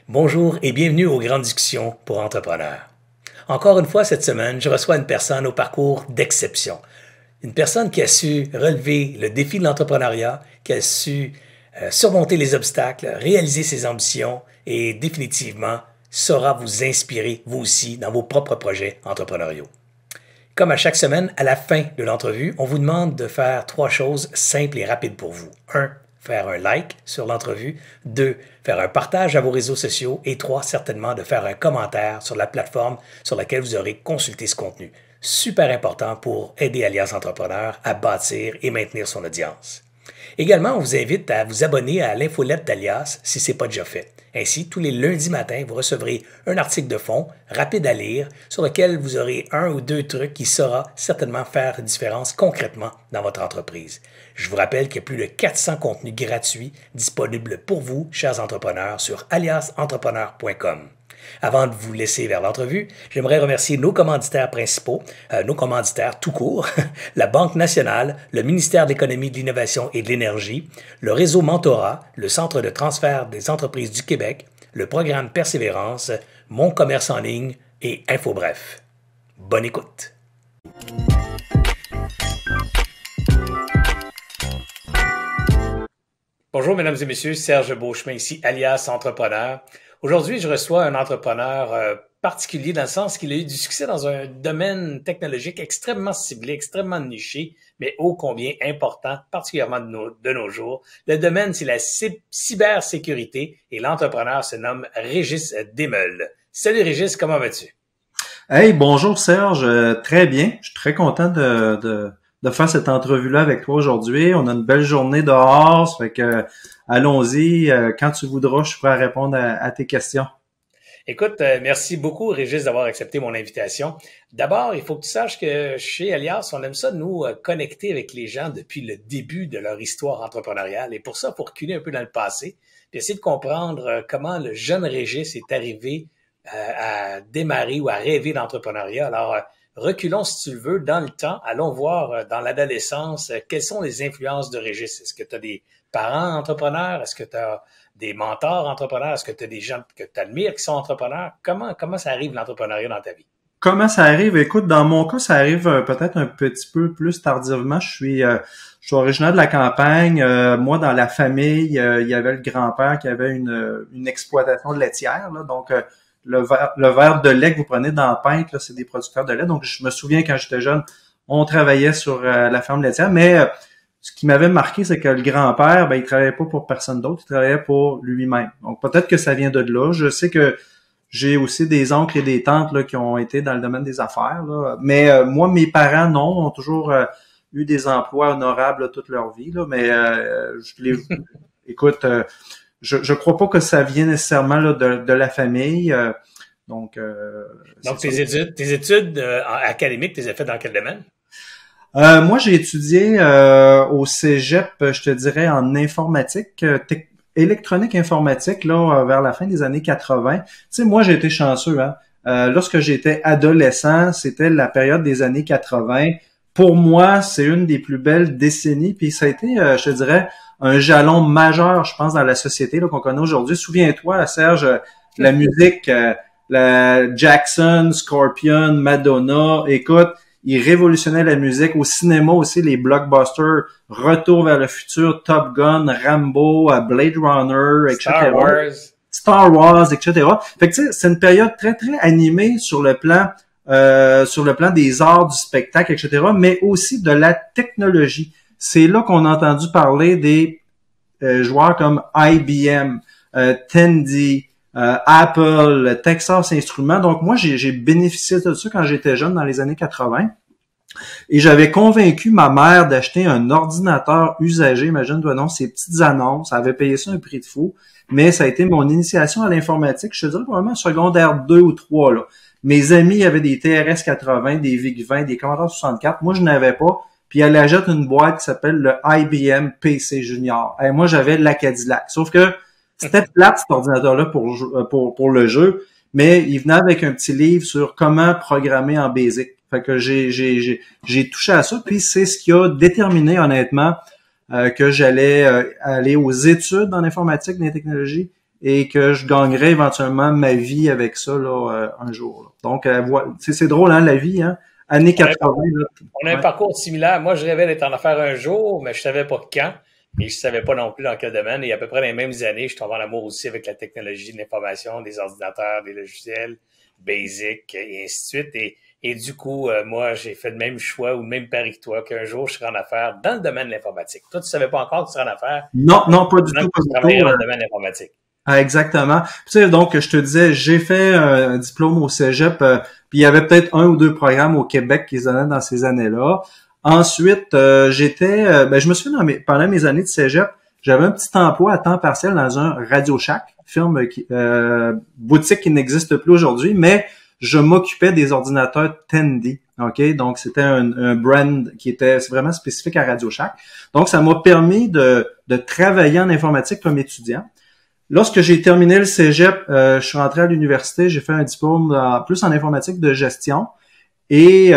Bonjour et bienvenue aux grandes discussions pour entrepreneurs. Encore une fois cette semaine, je reçois une personne au parcours d'exception. Une personne qui a su relever le défi de l'entrepreneuriat, qui a su surmonter les obstacles, réaliser ses ambitions et définitivement saura vous inspirer, vous aussi, dans vos propres projets entrepreneuriaux. Comme à chaque semaine, à la fin de l'entrevue, on vous demande de faire 3 choses simples et rapides pour vous. 1. Faire un like sur l'entrevue. 2. Faire un partage à vos réseaux sociaux. Et 3. Certainement de faire un commentaire sur la plateforme sur laquelle vous aurez consulté ce contenu. Super important pour aider Alias Entrepreneur à bâtir et maintenir son audience. Également, on vous invite à vous abonner à l'infolette d'Alias si ce n'est pas déjà fait. Ainsi, tous les lundis matins, vous recevrez un article de fond, rapide à lire, sur lequel vous aurez 1 ou 2 trucs qui saura certainement faire une différence concrètement dans votre entreprise. Je vous rappelle qu'il y a plus de 400 contenus gratuits disponibles pour vous, chers entrepreneurs, sur aliasentrepreneur.com. Avant de vous laisser vers l'entrevue, j'aimerais remercier nos commanditaires principaux, nos commanditaires tout court, la Banque nationale, le ministère de l'Économie, de l'Innovation et de l'Énergie, le réseau Mentorat, le Centre de transfert des entreprises du Québec, le programme Persévérance, Mon commerce en ligne et InfoBref. Bonne écoute! Bonjour mesdames et messieurs, Serge Beauchemin ici, alias Entrepreneur. Aujourd'hui, je reçois un entrepreneur particulier dans le sens qu'il a eu du succès dans un domaine technologique extrêmement ciblé, extrêmement niché, mais ô combien important, particulièrement de nos jours. Le domaine, c'est la cybersécurité et l'entrepreneur se nomme Régis Desmeules. Salut Régis, comment vas-tu? Hey, bonjour Serge, très bien. Je suis très content de faire cette entrevue-là avec toi aujourd'hui. On a une belle journée dehors, ça fait que allons-y. Quand tu voudras, je suis prêt à répondre à tes questions. Écoute, merci beaucoup Régis d'avoir accepté mon invitation. D'abord, il faut que tu saches que chez Alias, on aime ça nous connecter avec les gens depuis le début de leur histoire entrepreneuriale. Et pour ça, il faut reculer un peu dans le passé, puis essayer de comprendre comment le jeune Régis est arrivé à démarrer ou à rêver d'entrepreneuriat. Alors, reculons, si tu le veux, dans le temps. Allons voir dans l'adolescence quelles sont les influences de Régis. Est-ce que tu as des parents entrepreneurs? Est-ce que tu as des mentors entrepreneurs? Est-ce que tu as des gens que tu admires qui sont entrepreneurs? Comment ça arrive l'entrepreneuriat dans ta vie? Comment ça arrive? Écoute, dans mon cas, ça arrive peut-être un petit peu plus tardivement. Je suis originaire de la campagne. Moi, dans la famille, il y avait le grand-père qui avait une exploitation de laitière, là, donc le verre de lait que vous prenez dans la pinte, là, c'est des producteurs de lait. Donc, je me souviens quand j'étais jeune, on travaillait sur la ferme laitière. Mais ce qui m'avait marqué, c'est que le grand-père, il travaillait pas pour personne d'autre, il travaillait pour lui-même. Donc, peut-être que ça vient de là. Je sais que j'ai aussi des oncles et des tantes là, qui ont été dans le domaine des affaires. Là. Mais moi, mes parents, non, ont toujours eu des emplois honorables là, toute leur vie. Là. Mais écoute, je crois pas que ça vient nécessairement là, de la famille. Donc tes études académiques, tu les as faites dans quel domaine? Moi, j'ai étudié au cégep, je te dirais, en informatique, électronique informatique, là, vers la fin des années 80. Tu sais, moi, j'ai été chanceux, hein. Lorsque j'étais adolescent, c'était la période des années 80. Pour moi, c'est une des plus belles décennies, puis ça a été, je te dirais, un jalon majeur, je pense, dans la société là, qu'on connaît aujourd'hui. Souviens-toi, Serge, la musique, la Jackson, Scorpion, Madonna, écoute, il révolutionnait la musique. Au cinéma aussi, les blockbusters, Retour vers le futur, Top Gun, Rambo, Blade Runner, etc. Star Wars, etc. Fait que tu sais, c'est une période très, très animée sur le plan des arts, du spectacle, etc., mais aussi de la technologie. C'est là qu'on a entendu parler des joueurs comme IBM, Tandy, Apple, Texas Instruments. Donc moi, j'ai bénéficié de ça quand j'étais jeune dans les années 80. Et j'avais convaincu ma mère d'acheter un ordinateur usagé. Imagine-toi donc, ces petites annonces. Elle avait payé ça un prix de fou. Mais ça a été mon initiation à l'informatique. Je te dirais probablement secondaire 2 ou 3, là. Mes amis avaient des TRS 80, des VIC-20, des Commodore 64. Moi, je n'avais pas. Puis elle achète une boîte qui s'appelle le IBM PC Junior. Et moi, j'avais la Cadillac. Sauf que c'était plate, cet ordinateur-là, pour le jeu. Mais il venait avec un petit livre sur comment programmer en BASIC. Fait que j'ai touché à ça. Puis c'est ce qui a déterminé, honnêtement, que j'allais aller aux études en informatique et technologie et que je gagnerais éventuellement ma vie avec ça là, un jour. Là. Donc, voilà, c'est drôle, hein, la vie, hein? Années 80. Là. On a un parcours similaire. Moi, je rêvais d'être en affaires un jour, mais je savais pas quand. Et je savais pas non plus dans quel domaine. Et à peu près dans les mêmes années, je tombe en amour aussi avec la technologie de l'information, des ordinateurs, des logiciels, basic, et ainsi de suite. Et du coup, moi, j'ai fait le même choix ou le même pari que toi, qu'un jour, je serai en affaires dans le domaine de l'informatique. Toi, tu savais pas encore que tu serais en affaires. Non, non, pas du tout, pas tu du travaillerais tout. dans le domaine de l'informatique. Ah, exactement. Tu sais, donc, je te disais, j'ai fait un diplôme au cégep, puis il y avait peut-être un ou deux programmes au Québec qui se donnaient dans ces années-là. Ensuite, je me souviens, pendant mes années de cégep, j'avais un petit emploi à temps partiel dans un Radio Shack, boutique qui n'existe plus aujourd'hui, mais je m'occupais des ordinateurs Tandy. OK? Donc, c'était un brand c'est vraiment spécifique à Radio Shack. Donc, ça m'a permis de travailler en informatique comme étudiant. Lorsque j'ai terminé le cégep, je suis rentré à l'université, j'ai fait un diplôme plus en informatique de gestion et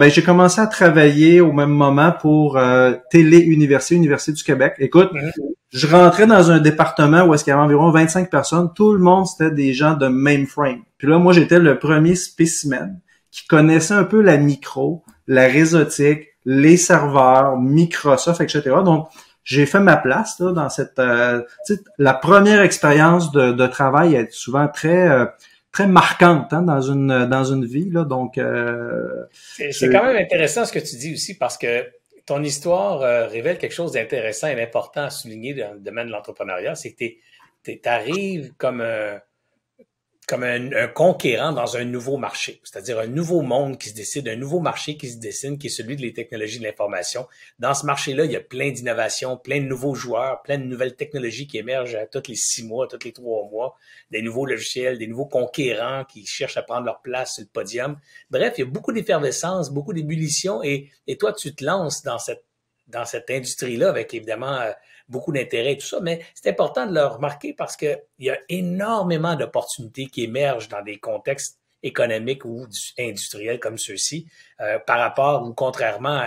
j'ai commencé à travailler au même moment pour Université du Québec. Écoute, je rentrais dans un département où est-ce qu'il y avait environ 25 personnes, tout le monde c'était des gens de mainframe. Puis là, moi j'étais le premier spécimen qui connaissait un peu la micro, la réseautique, les serveurs, Microsoft, etc. Donc j'ai fait ma place là dans cette la première expérience de travail est souvent très marquante hein, dans une vie là donc c'est quand même intéressant ce que tu dis aussi parce que ton histoire révèle quelque chose d'intéressant et d'important à souligner dans le domaine de l'entrepreneuriat, c'est que t'arrives comme un conquérant dans un nouveau marché, c'est-à-dire un nouveau monde qui se décide, un nouveau marché qui se dessine, qui est celui des technologies de l'information. Dans ce marché-là, il y a plein d'innovations, plein de nouveaux joueurs, plein de nouvelles technologies qui émergent à tous les 6 mois, tous les 3 mois, des nouveaux logiciels, des nouveaux conquérants qui cherchent à prendre leur place sur le podium. Bref, il y a beaucoup d'effervescence, beaucoup d'ébullition et toi, tu te lances dans cette industrie-là avec évidemment beaucoup d'intérêt et tout ça, mais c'est important de le remarquer parce que il y a énormément d'opportunités qui émergent dans des contextes économiques ou industriels comme ceux-ci par rapport ou contrairement à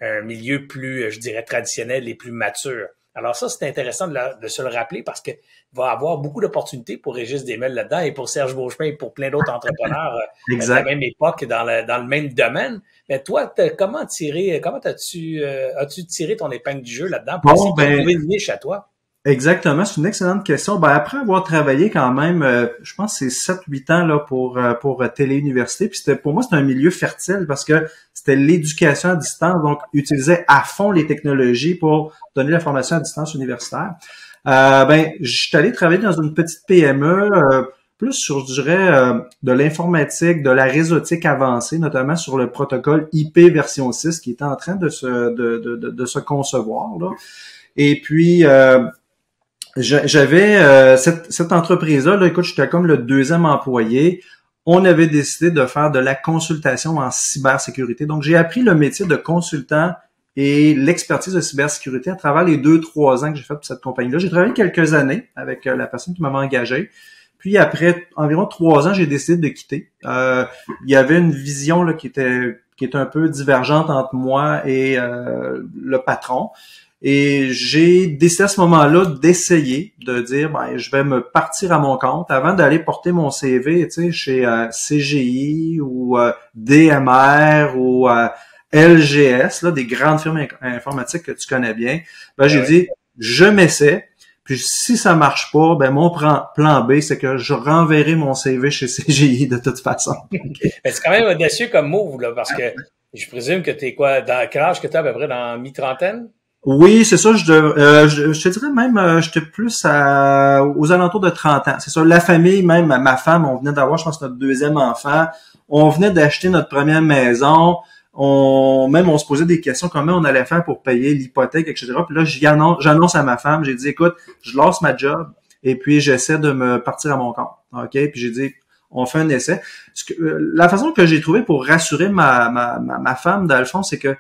un milieu plus, je dirais, traditionnel et plus mature. Alors ça, c'est intéressant de se le rappeler parce que il va y avoir beaucoup d'opportunités pour Régis Desmelles là-dedans et pour Serge Beauchemin et pour plein d'autres entrepreneurs de la même époque dans le même domaine. Mais toi, comment as-tu tiré ton épingle du jeu là-dedans pour essayer de trouver une niche à toi? Exactement, c'est une excellente question. Après avoir travaillé quand même, je pense que c'est 7-8 ans là pour Télé-Université, puis pour moi, c'était un milieu fertile parce que c'était l'éducation à distance, donc utiliser à fond les technologies pour donner la formation à distance universitaire. Je suis allé travailler dans une petite PME, plus sur, je dirais, de l'informatique, de la réseautique avancée, notamment sur le protocole IP version 6 qui était en train de se concevoir. Là. Et puis, j'avais cette entreprise-là, là, écoute, j'étais comme le deuxième employé. On avait décidé de faire de la consultation en cybersécurité. Donc, j'ai appris le métier de consultant et l'expertise de cybersécurité à travers les 2-3 ans que j'ai fait pour cette compagnie-là. J'ai travaillé quelques années avec la personne qui m'avait engagé. Puis après environ 3 ans, j'ai décidé de quitter. Il y avait une vision là, qui était un peu divergente entre moi et le patron. Et j'ai décidé à ce moment-là d'essayer de dire je vais me partir à mon compte avant d'aller porter mon CV, tu sais, chez CGI ou DMR ou LGS, là, des grandes firmes informatiques que tu connais bien. J'ai dit je m'essaie. Puis si ça marche pas, mon plan B, c'est que je renverrai mon CV chez CGI de toute façon. Mais c'est quand même audacieux comme move, là, parce que je présume que t'es quoi, dans quel âge que t'es à peu près, dans mi-trentaine? Oui, c'est ça. Je te dirais même, j'étais plus aux alentours de 30 ans. C'est ça. La famille, même ma femme, on venait d'avoir, je pense, notre deuxième enfant. On venait d'acheter notre première maison. On se posait des questions comment on allait faire pour payer l'hypothèque, etc. Puis là, j'annonce à ma femme, j'ai dit, écoute, je lance ma job et puis j'essaie de me partir à mon compte. OK? Puis j'ai dit, on fait un essai. La façon que j'ai trouvé pour rassurer ma femme, dans le fond, c'est que, tu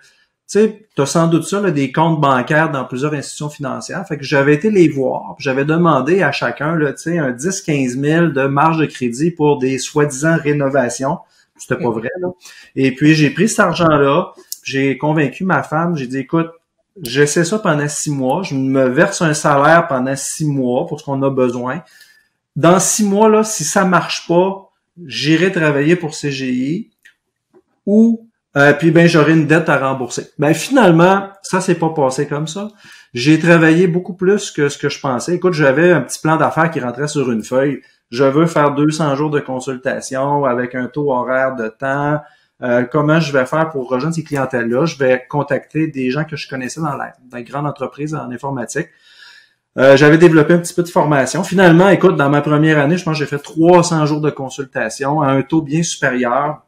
sais, t'as sans doute ça, là, des comptes bancaires dans plusieurs institutions financières. Fait que j'avais été les voir, j'avais demandé à chacun, là, tu sais, un 10-15 000 de marge de crédit pour des soi-disant rénovations. C'était pas vrai, là. Et puis, j'ai pris cet argent-là, j'ai convaincu ma femme, j'ai dit, écoute, J'essaie ça pendant 6 mois. Je me verse un salaire pendant 6 mois pour ce qu'on a besoin. Dans 6 mois, là, si ça marche pas, j'irai travailler pour CGI ou puis ben j'aurai une dette à rembourser. Ben finalement, ça s'est pas passé comme ça. J'ai travaillé beaucoup plus que ce que je pensais. Écoute, j'avais un petit plan d'affaires qui rentrait sur une feuille. Je veux faire 200 jours de consultation avec un taux horaire de temps. Comment je vais faire pour rejoindre ces clientèles-là? Je vais contacter des gens que je connaissais dans les grandes entreprises en informatique. J'avais développé un petit peu de formation. Finalement, écoute, dans ma première année, je pense que j'ai fait 300 jours de consultation à un taux bien supérieur.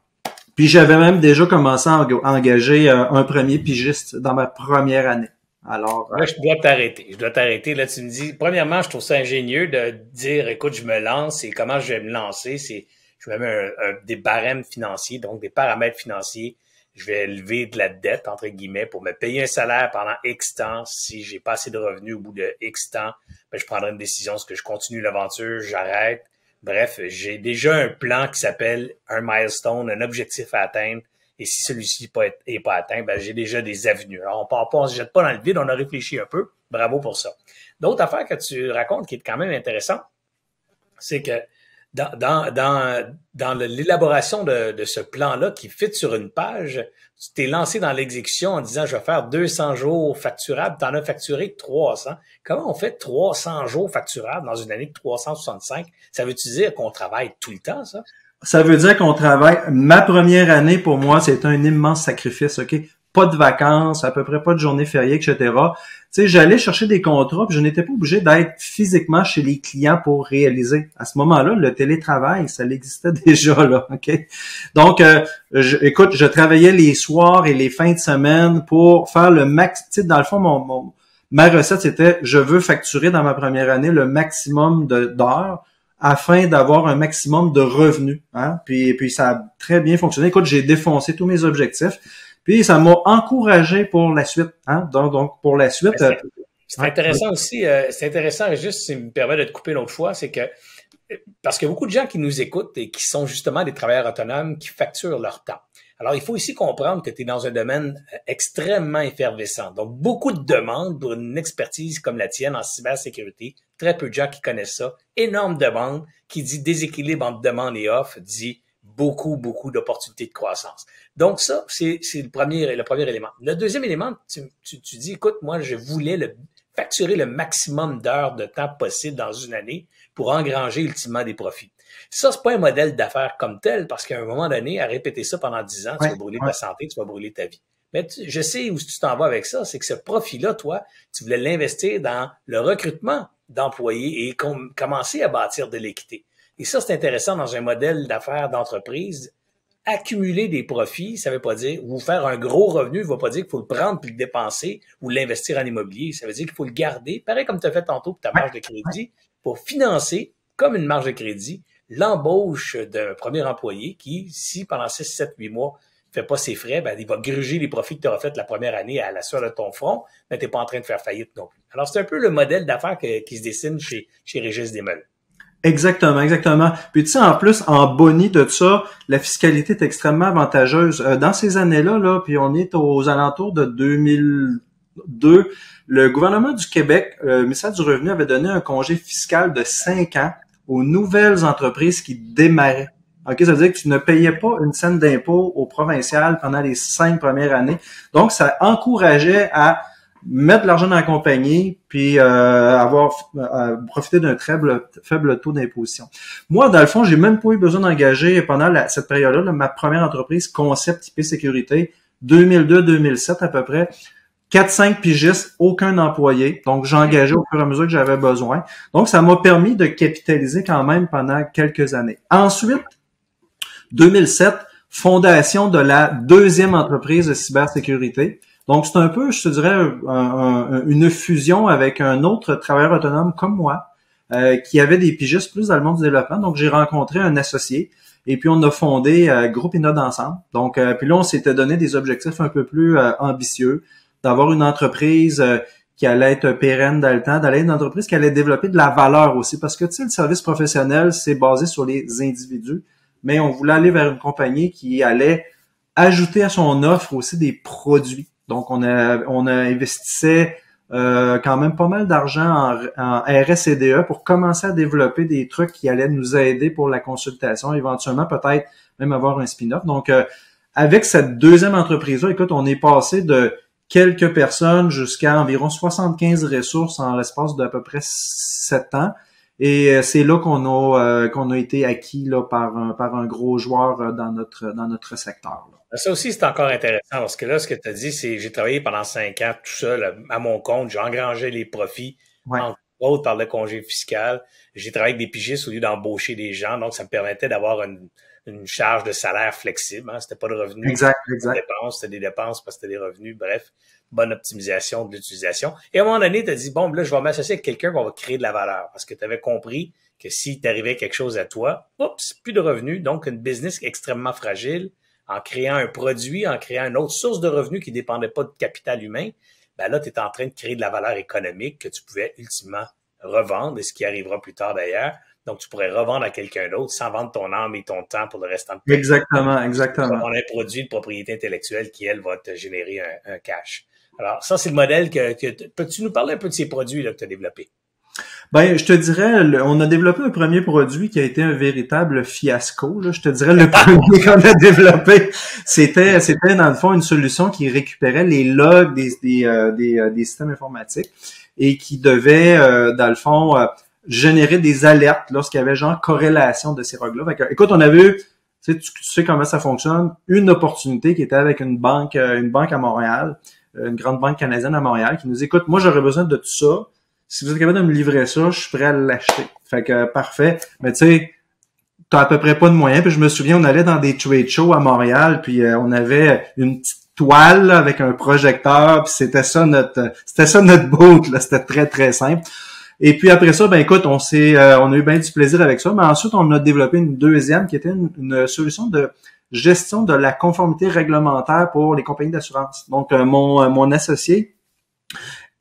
Puis j'avais même déjà commencé à engager un premier pigiste dans ma première année. Alors, là, je dois t'arrêter. Je dois t'arrêter. Là, tu me dis, premièrement, je trouve ça ingénieux de dire, écoute, je me lance et comment je vais me lancer, je me mets des barèmes financiers, donc des paramètres financiers. Je vais lever de la dette, entre guillemets, pour me payer un salaire pendant X temps. Si j'ai pas assez de revenus au bout de X temps, ben, je prendrai une décision. Est-ce que je continue l'aventure, j'arrête? Bref, j'ai déjà un plan qui s'appelle un milestone, un objectif à atteindre. Et si celui-ci est pas atteint, ben, j'ai déjà des avenues. Alors, on part pas, on se jette pas dans le vide, on a réfléchi un peu. Bravo pour ça. D'autres affaires que tu racontes qui est quand même intéressant, c'est que dans l'élaboration de ce plan-là qui fit sur une page, tu t'es lancé dans l'exécution en disant, je vais faire 200 jours facturables. Tu en as facturé 300. Comment on fait 300 jours facturables dans une année de 365? Ça veut-tu dire qu'on travaille tout le temps, ça? Ça veut dire qu'on travaille. Ma première année, pour moi, c'est un immense sacrifice, OK? Pas de vacances, à peu près pas de journées fériées, etc. Tu sais, j'allais chercher des contrats, puis je n'étais pas obligé d'être physiquement chez les clients pour réaliser. À ce moment-là, le télétravail, ça existait déjà, là, OK? Donc, écoute, je travaillais les soirs et les fins de semaine pour faire le max. Tu sais, dans le fond, ma recette, c'était, je veux facturer dans ma première année le maximum d'heures afin d'avoir un maximum de revenus. Hein? Puis ça a très bien fonctionné. Écoute, j'ai défoncé tous mes objectifs. Puis ça m'a encouragé pour la suite. Hein? Donc pour la suite. C'est intéressant aussi. C'est intéressant, juste si me permet de te couper une autre fois, c'est que parce qu'il y a beaucoup de gens qui nous écoutent et qui sont justement des travailleurs autonomes qui facturent leur temps. Alors, il faut aussi comprendre que tu es dans un domaine extrêmement effervescent. Donc, beaucoup de demandes pour une expertise comme la tienne en cybersécurité. Très peu de gens qui connaissent ça. Énorme demande qui dit déséquilibre entre demande et offre, dit beaucoup d'opportunités de croissance. Donc, ça, c'est le premier élément. Le deuxième élément, tu dis, écoute, moi, je voulais facturer le maximum d'heures de temps possible dans une année pour engranger ultimement des profits. Ça, c'est pas un modèle d'affaires comme tel, parce qu'à un moment donné, à répéter ça pendant 10 ans, tu vas brûler ta santé, tu vas brûler ta vie. Mais je sais où tu t'en vas avec ça, c'est que ce profit-là, toi, tu voulais l'investir dans le recrutement d'employés et commencer à bâtir de l'équité. Et ça, c'est intéressant dans un modèle d'affaires d'entreprise. Accumuler des profits, ça veut pas dire, ou faire un gros revenu, ça veut pas dire qu'il faut le prendre puis le dépenser ou l'investir en immobilier. Ça veut dire qu'il faut le garder, pareil comme tu as fait tantôt pour ta marge de crédit, pour financer, comme une marge de crédit, l'embauche d'un premier employé qui, si pendant 6, 7, 8 mois, fait pas ses frais, ben, il va gruger les profits que tu auras fait la première année à la sueur de ton front, mais tu n'es pas en train de faire faillite non plus. Alors, c'est un peu le modèle d'affaires qui se dessine chez Régis Desmeules. Exactement. Puis tu sais, en plus, en boni de ça, la fiscalité est extrêmement avantageuse. Dans ces années-là, là, puis on est aux alentours de 2002, le gouvernement du Québec, le ministère du Revenu, avait donné un congé fiscal de 5 ans aux nouvelles entreprises qui démarraient. OK, ça veut dire que tu ne payais pas une scène d'impôt au provincial pendant les 5 premières années. Donc, ça encourageait à mettre de l'argent dans la compagnie puis profiter d'un très faible taux d'imposition. Moi, dans le fond, j'ai même pas eu besoin d'engager pendant cette période-là ma première entreprise, Concept IP Sécurité, 2002-2007 à peu près. 4-5 pigistes, aucun employé. Donc, j'engageais au fur et à mesure que j'avais besoin. Donc, ça m'a permis de capitaliser quand même pendant quelques années. Ensuite, 2007, fondation de la deuxième entreprise de cybersécurité. Donc, c'est un peu, je te dirais, une fusion avec un autre travailleur autonome comme moi, qui avait des pigistes plus dans le monde du développement. Donc, j'ai rencontré un associé et puis on a fondé Groupe Innode ensemble. Donc, puis là, on s'était donné des objectifs un peu plus ambitieux, d'avoir une entreprise qui allait être pérenne dans le temps, d'aller une entreprise qui allait développer de la valeur aussi. Parce que, tu sais, le service professionnel, c'est basé sur les individus, mais on voulait aller vers une compagnie qui allait ajouter à son offre aussi des produits. Donc, on a investissait quand même pas mal d'argent en RS&DE pour commencer à développer des trucs qui allaient nous aider pour la consultation, éventuellement peut-être même avoir un spin-off. Donc, avec cette deuxième entreprise-là, écoute, on est passé de quelques personnes jusqu'à environ 75 ressources en l'espace d'à peu près 7 ans. Et c'est là qu'on a été acquis là par un gros joueur dans notre secteur, là. Ça aussi, c'est encore intéressant parce que là, ce que tu as dit, c'est j'ai travaillé pendant 5 ans tout seul à mon compte. J'ai engrangé les profits, Ouais. entre autres par le congé fiscal. J'ai travaillé avec des pigistes au lieu d'embaucher des gens. Donc, ça me permettait d'avoir une charge de salaire flexible. Hein. C'était pas de revenus, Exact. dépenses, c'était des dépenses parce que c'était des revenus. Bref, bonne optimisation de l'utilisation. Et à un moment donné, tu as dit, bon, là, je vais m'associer avec quelqu'un qui va créer de la valeur parce que tu avais compris que si t'arrivait quelque chose à toi, oups, plus de revenus. Donc, une business extrêmement fragile. En créant un produit, en créant une autre source de revenus qui ne dépendait pas de capital humain, ben là, tu es en train de créer de la valeur économique que tu pouvais ultimement revendre, et ce qui arrivera plus tard d'ailleurs. Donc, tu pourrais revendre à quelqu'un d'autre sans vendre ton âme et ton temps pour le restant de ta vie. Exactement. Tu vas vendre un produit de propriété intellectuelle qui, elle, va te générer un cash. Alors, ça, c'est le modèle peux-tu nous parler un peu de ces produits là, que tu as développés? Ben, je te dirais, on a développé un premier produit qui a été un véritable fiasco, là. Je te dirais, le premier qu'on a développé, c'était dans le fond une solution qui récupérait les logs des systèmes informatiques et qui devait, dans le fond, générer des alertes lorsqu'il y avait genre corrélation de ces logs-là. Fait que, écoute, on avait eu, tu sais comment ça fonctionne, une opportunité qui était avec une banque à Montréal, une grande banque canadienne à Montréal, qui nous dit, écoute, moi j'aurais besoin de tout ça. Si vous êtes capable de me livrer ça, je suis prêt à l'acheter. Fait que parfait. Mais tu sais, t'as à peu près pas de moyens. Puis je me souviens, on allait dans des trade shows à Montréal, puis on avait une petite toile là, avec un projecteur, puis c'était ça notre boat, là. C'était très très simple. Et puis après ça, ben écoute, on a eu bien du plaisir avec ça. Mais ensuite, on a développé une deuxième qui était une solution de gestion de la conformité réglementaire pour les compagnies d'assurance. Donc mon associé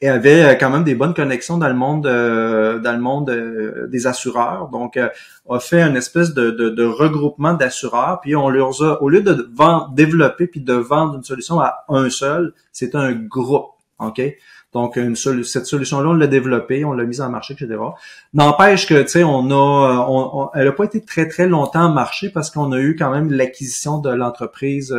et avait quand même des bonnes connexions dans le monde des assureurs. Donc, a fait une espèce de regroupement d'assureurs. Puis on leur a, au lieu de développer puis de vendre une solution à un seul, c'est un groupe. OK? Donc, cette solution-là, on l'a développée, on l'a mise en marché, etc. N'empêche que, tu sais, elle a pas été très, très longtemps en marché parce qu'on a eu quand même l'acquisition de l'entreprise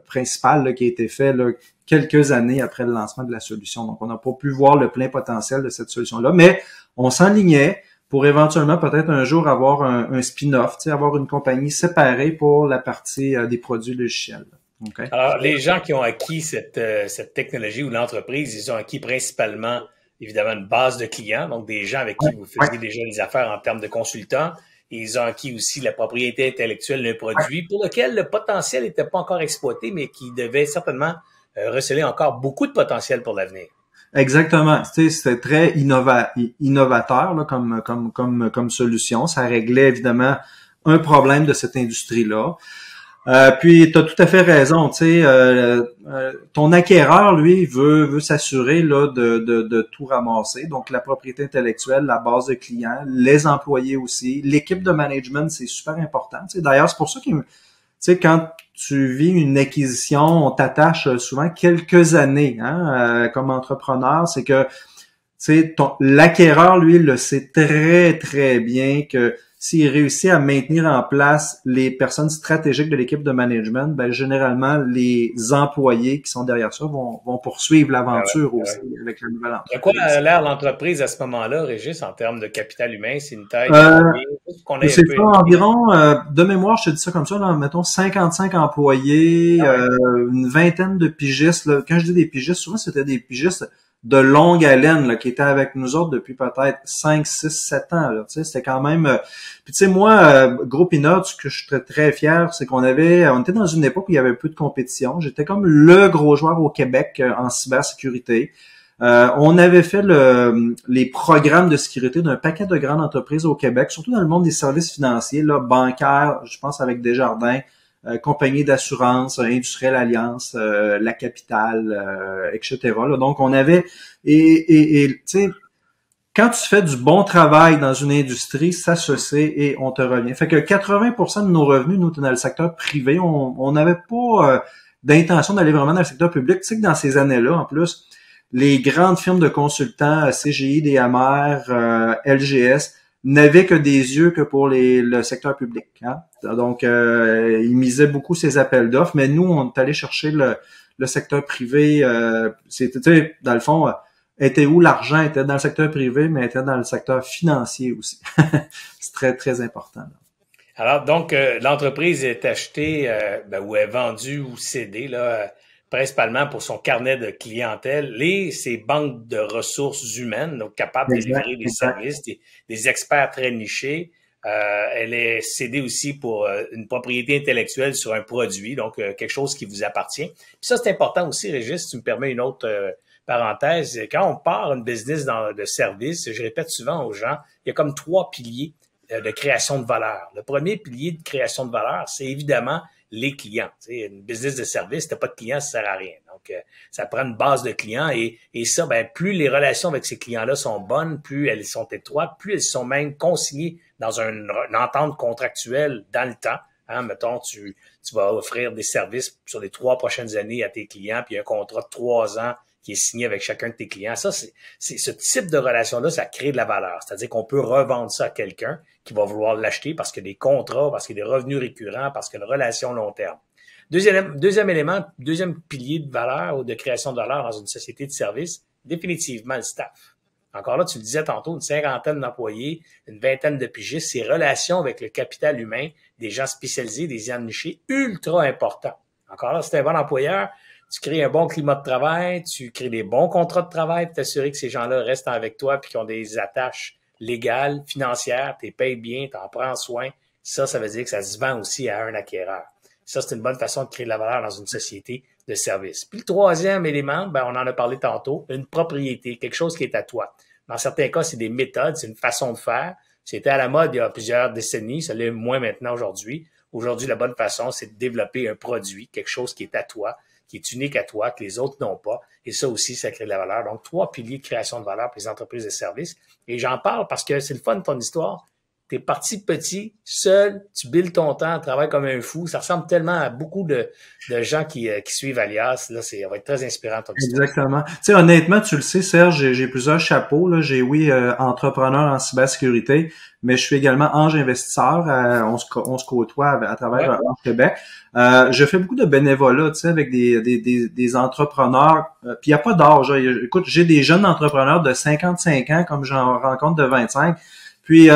principale là, qui a été faite là, quelques années après le lancement de la solution. Donc, on n'a pas pu voir le plein potentiel de cette solution-là, mais on s'enlignait pour éventuellement peut-être un jour avoir un spin-off, tu sais, avoir une compagnie séparée pour la partie des produits logiciels. Okay. Alors, les gens qui ont acquis cette technologie ou l'entreprise, ils ont acquis principalement, évidemment, une base de clients, donc des gens avec qui vous faisiez déjà des affaires en termes de consultants. Et ils ont acquis aussi la propriété intellectuelle d'un produit pour lequel le potentiel n'était pas encore exploité, mais qui devait certainement receler encore beaucoup de potentiel pour l'avenir. Exactement. Tu sais, c'était très innovateur là, comme solution. Ça réglait évidemment un problème de cette industrie-là. Puis tu as tout à fait raison, tu sais, ton acquéreur, lui, veut s'assurer là de tout ramasser. Donc la propriété intellectuelle, la base de clients, les employés aussi, l'équipe de management, c'est super important. Tu sais, d'ailleurs, c'est pour ça que tu sais, quand tu vis une acquisition, on t'attache souvent quelques années, hein, comme entrepreneur, c'est que tu sais, l'acquéreur, lui, le sait très, très bien que s'il réussit à maintenir en place les personnes stratégiques de l'équipe de management, ben généralement, les employés qui sont derrière ça vont poursuivre l'aventure aussi avec la nouvelle entreprise. De quoi a l'air l'entreprise à ce moment-là, Régis, en termes de capital humain? C'est une taille c'est ça, environ, de mémoire, je te dis ça comme ça, là, mettons 55 employés, une vingtaine de pigistes. Là. Quand je dis des pigistes, souvent c'était des pigistes de longue haleine là, qui étaient avec nous autres depuis peut-être 5, 6, 7 ans. Là, c'était quand même... Puis tu sais, moi, Groupe Inot, ce que je suis très fier, c'est on était dans une époque où il y avait peu de compétition. J'étais comme le gros joueur au Québec en cybersécurité. On avait fait les programmes de sécurité d'un paquet de grandes entreprises au Québec, surtout dans le monde des services financiers, là, bancaires, je pense avec Desjardins, compagnie d'assurance, Industrielle Alliance, La Capitale, etc. Là. Donc, on avait... Et tu sais, quand tu fais du bon travail dans une industrie, ça se sait et on te revient. Fait que 80% de nos revenus, nous, dans le secteur privé, on n'avait pas d'intention d'aller vraiment dans le secteur public. Tu sais que dans ces années-là, en plus, les grandes firmes de consultants, CGI, DMR, LGS, n'avaient que des yeux que pour le secteur public. Hein? Donc, ils misaient beaucoup ces appels d'offres, mais nous, on est allé chercher le secteur privé. C'était, dans le fond, était où l'argent? Était dans le secteur privé, mais était dans le secteur financier aussi. C'est très, très important. Là. Alors, donc, l'entreprise est achetée ou est vendue ou cédée, là, principalement pour son carnet de clientèle et ses banques de ressources humaines, donc capables de livrer des services, des experts très nichés. Elle est cédée aussi pour une propriété intellectuelle sur un produit, donc quelque chose qui vous appartient. Puis ça, c'est important aussi, Régis, si tu me permets une autre parenthèse. Quand on part une business de service, je répète souvent aux gens, il y a comme 3 piliers de création de valeur. Le premier pilier de création de valeur, c'est évidemment les clients. Tu sais, une business de service, si t'as pas de clients, ça sert à rien. Donc, ça prend une base de clients et ça, plus les relations avec ces clients-là sont bonnes, plus elles sont étroites, plus elles sont même consignées dans une entente contractuelle dans le temps. Hein, mettons, tu vas offrir des services sur les 3 prochaines années à tes clients, puis un contrat de 3 ans qui est signé avec chacun de tes clients. Ça, c'est ce type de relation-là, ça crée de la valeur. C'est-à-dire qu'on peut revendre ça à quelqu'un qui va vouloir l'acheter parce qu'il y a des contrats, parce qu'il y a des revenus récurrents, parce qu'il y a une relation long terme. Deuxième élément, deuxième pilier de valeur ou de création de valeur dans une société de service, définitivement le staff. Encore là, tu le disais tantôt, une 50aine d'employés, une 20aine de pigistes, ces relations avec le capital humain, des gens spécialisés, des gens nichés, ultra importants. Encore là, si t'es un bon employeur, tu crées un bon climat de travail, tu crées des bons contrats de travail pour t'assurer que ces gens-là restent avec toi puis qu'ils ont des attaches légales, financières, tu les payes bien, tu en prends soin. Ça veut dire que ça se vend aussi à un acquéreur. Ça, c'est une bonne façon de créer de la valeur dans une société de service. Puis le troisième élément, on en a parlé tantôt, une propriété, quelque chose qui est à toi. Dans certains cas, c'est des méthodes, c'est une façon de faire. C'était à la mode il y a plusieurs décennies, ça l'est moins maintenant aujourd'hui. Aujourd'hui, la bonne façon, c'est de développer un produit, quelque chose qui est à toi, qui est unique à toi, que les autres n'ont pas. Et ça aussi, ça crée de la valeur. Donc, 3 piliers de création de valeur pour les entreprises de services. Et j'en parle parce que c'est le fun de ton histoire. T'es parti petit, seul, tu billes ton temps, travailles comme un fou. Ça ressemble tellement à beaucoup de gens qui suivent Alias. Là, ça va être très inspirant ton histoire. Exactement. Tu sais, honnêtement, tu le sais, Serge, j'ai plusieurs chapeaux. Là. J'ai, entrepreneur en cybersécurité, mais je suis également ange investisseur. On se côtoie à travers Ange Québec. Je fais beaucoup de bénévolat, tu sais, avec des entrepreneurs. Puis il n'y a pas d'âge. Écoute, j'ai des jeunes entrepreneurs de 55 ans, comme j'en rencontre de 25. Puis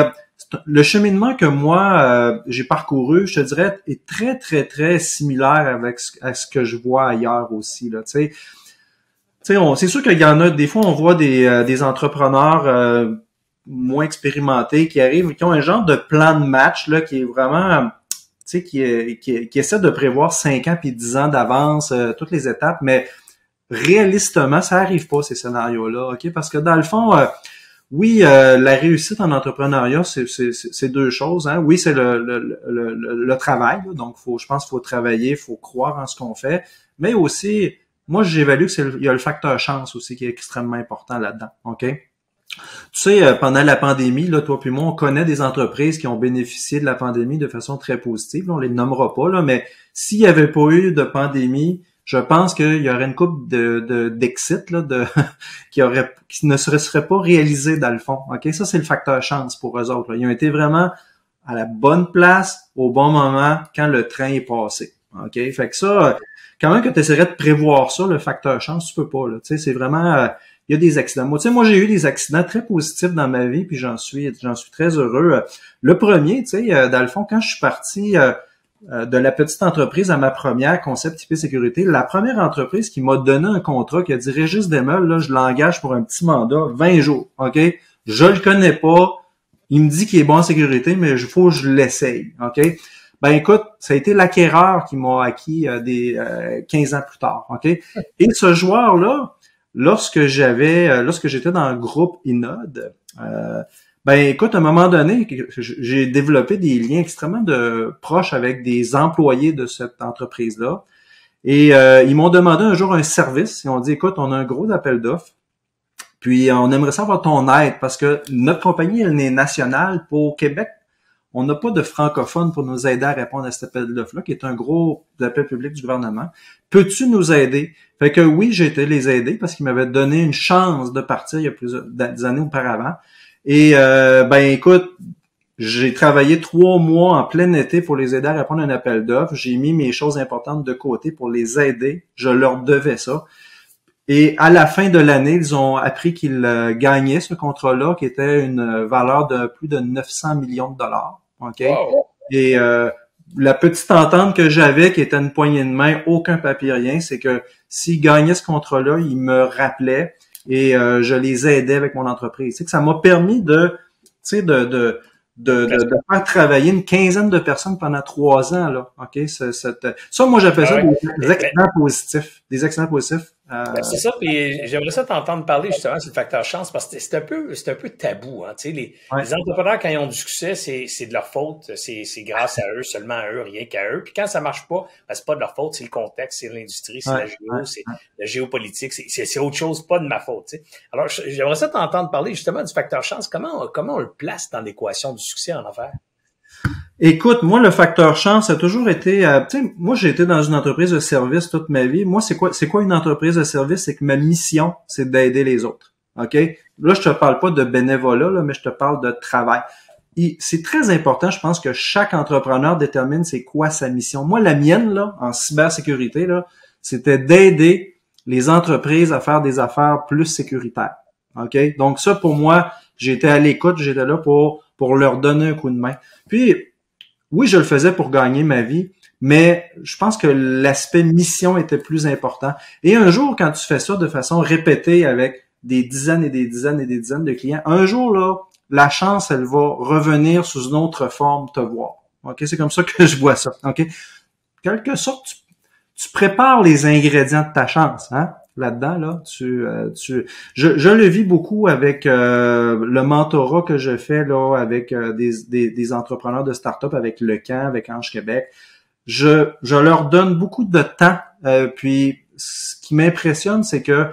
le cheminement que moi j'ai parcouru, je te dirais, est très très très similaire à ce que je vois ailleurs aussi là. Tu sais, c'est sûr qu'il y en a des fois on voit des entrepreneurs moins expérimentés qui arrivent, qui ont un genre de plan de match là qui est vraiment, tu sais, qui essaie de prévoir 5 ans puis 10 ans d'avance toutes les étapes, mais réalistement ça arrive pas ces scénarios là, ok, parce que dans le fond oui, la réussite en entrepreneuriat, c'est 2 choses. Hein. Oui, c'est le travail. Là. Donc, je pense qu'il faut travailler, il faut croire en ce qu'on fait. Mais aussi, moi, j'évalue il y a le facteur chance aussi qui est extrêmement important là-dedans. OK? Tu sais, pendant la pandémie, là, toi puis moi, on connaît des entreprises qui ont bénéficié de la pandémie de façon très positive. On les nommera pas, là, mais s'il n'y avait pas eu de pandémie, je pense qu'il y aurait une couple d'exit là, qui ne serait pas réalisé dans le fond. Ok, ça c'est le facteur chance pour eux autres. Là. Ils ont été vraiment à la bonne place au bon moment quand le train est passé. Ok, fait que ça, quand même que tu essaierais de prévoir ça, le facteur chance, tu peux pas. Là. Tu sais, c'est vraiment, il y a des accidents. Moi, tu sais, moi j'ai eu des accidents très positifs dans ma vie, puis j'en suis très heureux. Le premier, tu sais, dans le fond, quand je suis parti de la petite entreprise à ma première concept IP sécurité, la première entreprise qui m'a donné un contrat, qui a dit Régis Desmeules, là, je l'engage pour un petit mandat, 20 jours, ok? Je le connais pas, il me dit qu'il est bon en sécurité, mais il faut que je l'essaye, ok? Ben écoute, ça a été l'acquéreur qui m'a acquis 15 ans plus tard, ok? Et ce joueur-là, lorsque j'étais dans le groupe Inode, ben écoute, à un moment donné, j'ai développé des liens extrêmement proches avec des employés de cette entreprise-là. Et ils m'ont demandé un jour un service. Ils ont dit, écoute, on a un gros appel d'offres. Puis on aimerait savoir ton aide parce que notre compagnie, elle est nationale. Pour Québec, on n'a pas de francophones pour nous aider à répondre à cet appel d'offres-là, qui est un gros appel public du gouvernement. Peux-tu nous aider? Fait que oui, j'ai été les aider parce qu'ils m'avaient donné une chance de partir il y a plusieurs années auparavant. Et ben écoute, j'ai travaillé 3 mois en plein été pour les aider à répondre à un appel d'offres. J'ai mis mes choses importantes de côté pour les aider. Je leur devais ça. Et à la fin de l'année, ils ont appris qu'ils gagnaient ce contrat-là, qui était une valeur de plus de 900 millions de dollars. OK? Wow. Et la petite entente que j'avais, qui était une poignée de main, aucun papier, rien, c'est que s'ils gagnaient ce contrat-là, ils me rappelaient et je les aidais avec mon entreprise. C'est que ça m'a permis de faire travailler une quinzaine de personnes pendant 3 ans, là. OK? Ça, moi, j'appelle ça des accidents positifs. Des accidents positifs. C'est ça, puis j'aimerais ça t'entendre parler justement sur le facteur chance, parce que c'est un peu tabou, hein. Tu sais, les entrepreneurs, quand ils ont du succès, c'est de leur faute, c'est grâce à eux, seulement à eux, rien qu'à eux. Puis quand ça marche pas, ben, c'est pas de leur faute, c'est le contexte, c'est l'industrie, c'est la géo, c'est la géopolitique, c'est autre chose, pas de ma faute, tu sais. Alors, j'aimerais ça t'entendre parler justement du facteur chance. Comment on le place dans l'équation du succès en affaires? Écoute, moi, le facteur chance a toujours été, tu sais, moi, j'ai été dans une entreprise de service toute ma vie. Moi, c'est quoi une entreprise de service? C'est que ma mission, c'est d'aider les autres. OK? Là, je te parle pas de bénévolat, là, mais je te parle de travail. C'est très important, je pense, que chaque entrepreneur détermine c'est quoi sa mission. Moi, la mienne, là, en cybersécurité, là, c'était d'aider les entreprises à faire des affaires plus sécuritaires. OK? Donc, ça, pour moi, j'étais à l'écoute, j'étais là pour leur donner un coup de main. Puis, oui, je le faisais pour gagner ma vie, mais je pense que l'aspect mission était plus important. Et un jour, quand tu fais ça de façon répétée avec des dizaines et des dizaines et des dizaines de clients, un jour, là, la chance, elle va revenir sous une autre forme te voir. OK? C'est comme ça que je vois ça. OK? Quelque sorte, tu prépares les ingrédients de ta chance, hein? Là-dedans, là, je le vis beaucoup avec le mentorat que je fais là avec des entrepreneurs de start-up, avec Le Camp, avec Ange Québec. Je leur donne beaucoup de temps. Puis ce qui m'impressionne, c'est que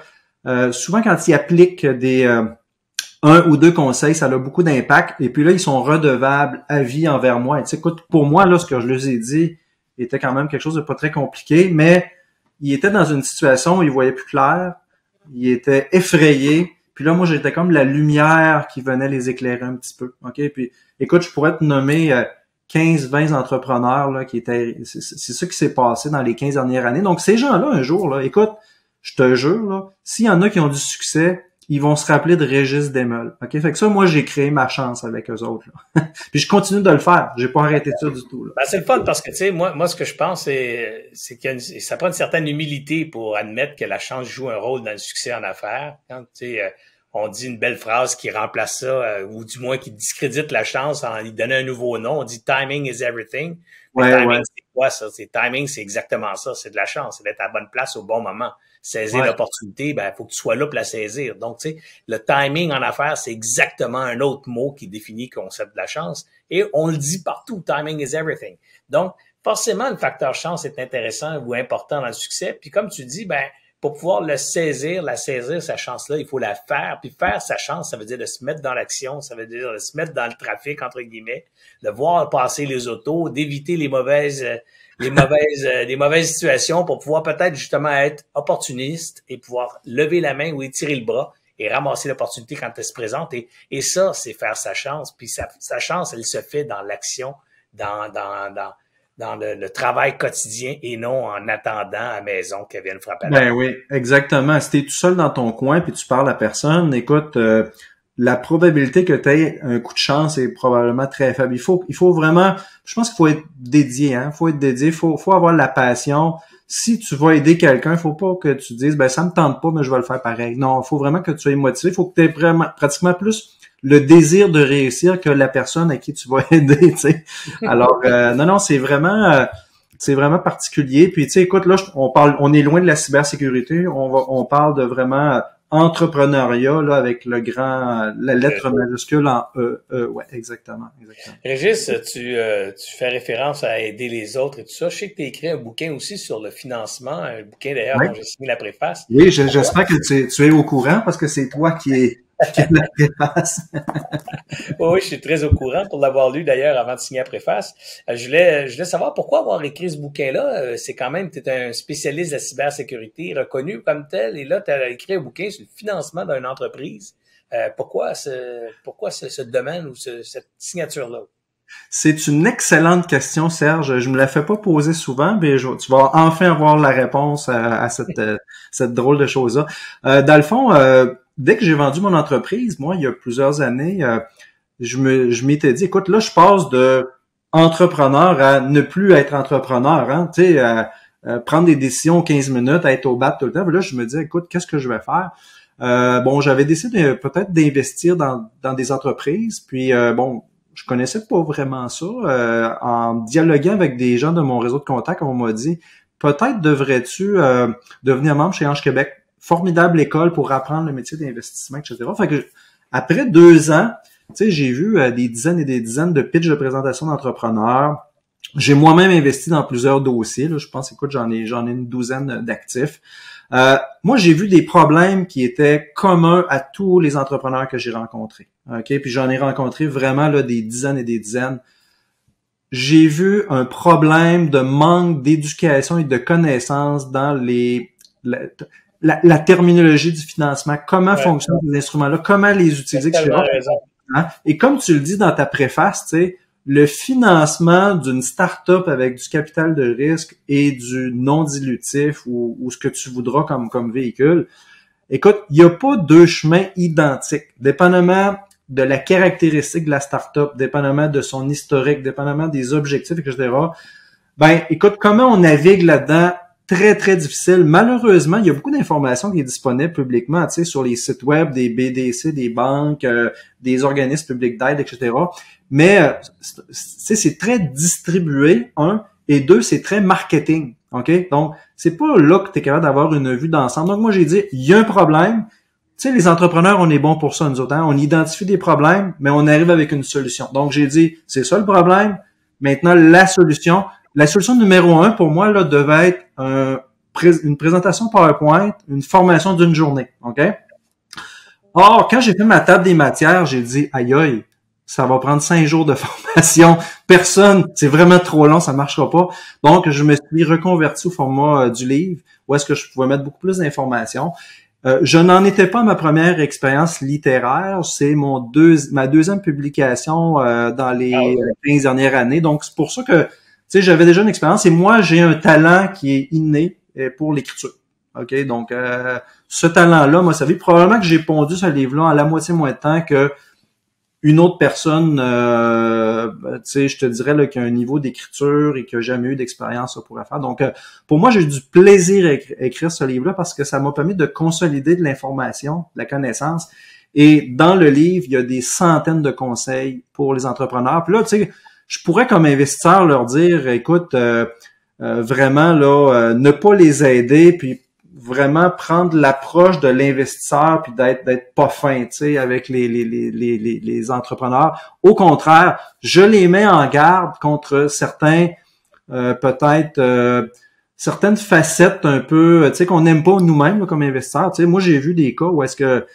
souvent quand ils appliquent un ou deux conseils, ça a beaucoup d'impact. Et puis là, ils sont redevables à vie envers moi. Et tu sais, écoute, pour moi, là, ce que je leur ai dit était quand même quelque chose de pas très compliqué, mais il était dans une situation où il voyait plus clair, il était effrayé, puis là, moi, j'étais comme la lumière qui venait les éclairer un petit peu, OK? Puis, écoute, je pourrais te nommer 15-20 entrepreneurs, là, qui étaient... C'est ça qui s'est passé dans les 15 dernières années. Donc, ces gens-là, un jour, là, écoute, je te jure, là, s'il y en a qui ont du succès, ils vont se rappeler de Régis Desmeules. OK? Fait que ça, moi, j'ai créé ma chance avec eux autres, là. Puis je continue de le faire. J'ai pas arrêté ça du tout, là. Ben, c'est le fun parce que, tu sais, moi, ce que je pense, c'est que ça prend une certaine humilité pour admettre que la chance joue un rôle dans le succès en affaires. Quand, tu sais, on dit une belle phrase qui remplace ça, ou du moins qui discrédite la chance en lui donnant un nouveau nom. On dit timing is everything. Mais timing, c'est quoi ça? Timing, c'est exactement ça. C'est de la chance. C'est d'être à la bonne place au bon moment. Saisir l'opportunité, ben, faut que tu sois là pour la saisir. Donc, tu sais, le timing en affaires, c'est exactement un autre mot qui définit le concept de la chance. Et on le dit partout, timing is everything. Donc, forcément, le facteur chance est intéressant ou important dans le succès. Puis comme tu dis, ben, pour pouvoir la saisir, sa chance-là, il faut la faire. Puis faire sa chance, ça veut dire de se mettre dans l'action, ça veut dire de se mettre dans le trafic, entre guillemets, de voir passer les autos, d'éviter les mauvaises situations pour pouvoir peut-être justement être opportuniste et pouvoir lever la main ou étirer le bras et ramasser l'opportunité quand elle se présente. Et ça, c'est faire sa chance. Puis sa chance, elle se fait dans l'action, dans le travail quotidien et non en attendant à la maison qu'elle vienne frapper à la porte. Ben oui, exactement. Si t'es tout seul dans ton coin puis tu parles à personne, écoute, la probabilité que tu aies un coup de chance est probablement très faible. Il faut vraiment, je pense qu'il faut être dédié, hein. Faut être dédié, faut avoir la passion. Si tu vas aider quelqu'un, faut pas que tu dises, ben ça me tente pas, mais je vais le faire pareil. Non, il faut vraiment que tu sois motivé. Il faut que tu aies vraiment, pratiquement plus le désir de réussir que la personne à qui tu vas aider, tu sais. Alors, non, c'est vraiment particulier. Puis, tu sais, écoute, là, on est loin de la cybersécurité. On parle de vraiment entrepreneuriat, là, avec la lettre majuscule en E. Ouais, exactement. Régis, tu fais référence à aider les autres et tout ça. Je sais que tu as écrit un bouquin aussi sur le financement, un bouquin d'ailleurs dont j'ai signé la préface. Oui, j'espère que tu es au courant parce que c'est toi qui es que la préface. Oui, je suis très au courant pour l'avoir lu d'ailleurs avant de signer la préface. Je voulais savoir pourquoi avoir écrit ce bouquin-là. C'est quand même, tu es un spécialiste de la cybersécurité reconnu comme tel, et là, tu as écrit un bouquin sur le financement d'une entreprise. Pourquoi ce domaine ou cette signature-là? C'est une excellente question, Serge. Je me la fais pas poser souvent, mais tu vas enfin avoir la réponse à cette drôle de chose-là. Dans le fond, dès que j'ai vendu mon entreprise, moi, il y a plusieurs années, je m'étais dit, écoute, là, je passe de entrepreneur à ne plus être entrepreneur, hein, tu sais, prendre des décisions 15 minutes, à être au bat tout le temps. Puis là, je me dis, écoute, qu'est-ce que je vais faire? Bon, j'avais décidé peut-être d'investir dans des entreprises, puis bon, je connaissais pas vraiment ça. En dialoguant avec des gens de mon réseau de contacts, on m'a dit, peut-être devrais-tu devenir membre chez Ange Québec. Formidable école pour apprendre le métier d'investissement, etc. Fait que après 2 ans, tu sais, j'ai vu des dizaines et des dizaines de pitchs de présentation d'entrepreneurs. J'ai moi-même investi dans plusieurs dossiers. Là, je pense, écoute, j'en ai une douzaine d'actifs. Moi, j'ai vu des problèmes qui étaient communs à tous les entrepreneurs que j'ai rencontrés. OK? Puis j'en ai rencontré vraiment là, des dizaines et des dizaines. J'ai vu un problème de manque d'éducation et de connaissances dans la terminologie du financement, comment fonctionnent ces instruments-là, comment les utiliser, etc. Hein? Et comme tu le dis dans ta préface, tu sais, le financement d'une start-up avec du capital de risque et du non dilutif ou ce que tu voudras comme véhicule, écoute, il n'y a pas 2 chemins identiques. Dépendamment de la caractéristique de la start-up, dépendamment de son historique, dépendamment des objectifs, etc. Ben, écoute, comment on navigue là-dedans? Très, très difficile. Malheureusement, il y a beaucoup d'informations qui est disponible publiquement, tu sais, sur les sites web des BDC, des banques, des organismes publics d'aide, etc. Mais, tu sais, c'est très distribué, et 2, c'est très marketing, OK? Donc, c'est pas là que tu es capable d'avoir une vue d'ensemble. Donc, moi, j'ai dit, il y a un problème. Tu sais, les entrepreneurs, on est bons pour ça, nous autres, hein? On identifie des problèmes, mais on arrive avec une solution. Donc, j'ai dit, c'est ça le problème. Maintenant, la solution numéro 1, pour moi, là, devait être une présentation PowerPoint, une formation d'une journée, OK? Or, quand j'ai fait ma table des matières, j'ai dit, aïe aïe, ça va prendre 5 jours de formation. C'est vraiment trop long, ça marchera pas. Donc, je me suis reconverti au format du livre, où est-ce que je pouvais mettre beaucoup plus d'informations. Je n'en étais pas à ma première expérience littéraire, c'est ma deuxième publication dans les 15 dernières années. Donc, c'est pour ça que tu sais, j'avais déjà une expérience et moi, j'ai un talent qui est inné pour l'écriture. OK? Donc, ce talent-là m'a servi. Probablement que j'ai pondu ce livre-là en la moitié moins de temps que une autre personne, tu sais, je te dirais là, qui a un niveau d'écriture et qui a jamais eu d'expérience ça pourrait faire. Donc, pour moi, j'ai eu du plaisir à écrire ce livre-là parce que ça m'a permis de consolider de l'information, de la connaissance. Et dans le livre, il y a des centaines de conseils pour les entrepreneurs. Puis là, tu sais, je pourrais comme investisseur leur dire, écoute, vraiment là, ne pas les aider, puis vraiment prendre l'approche de l'investisseur, puis d'être pas fin, tu sais, avec les entrepreneurs. Au contraire, je les mets en garde contre certains, peut-être certaines facettes un peu, tu sais, qu'on n'aime pas nous-mêmes là, comme investisseurs. Tu sais, moi j'ai vu des cas où est-ce que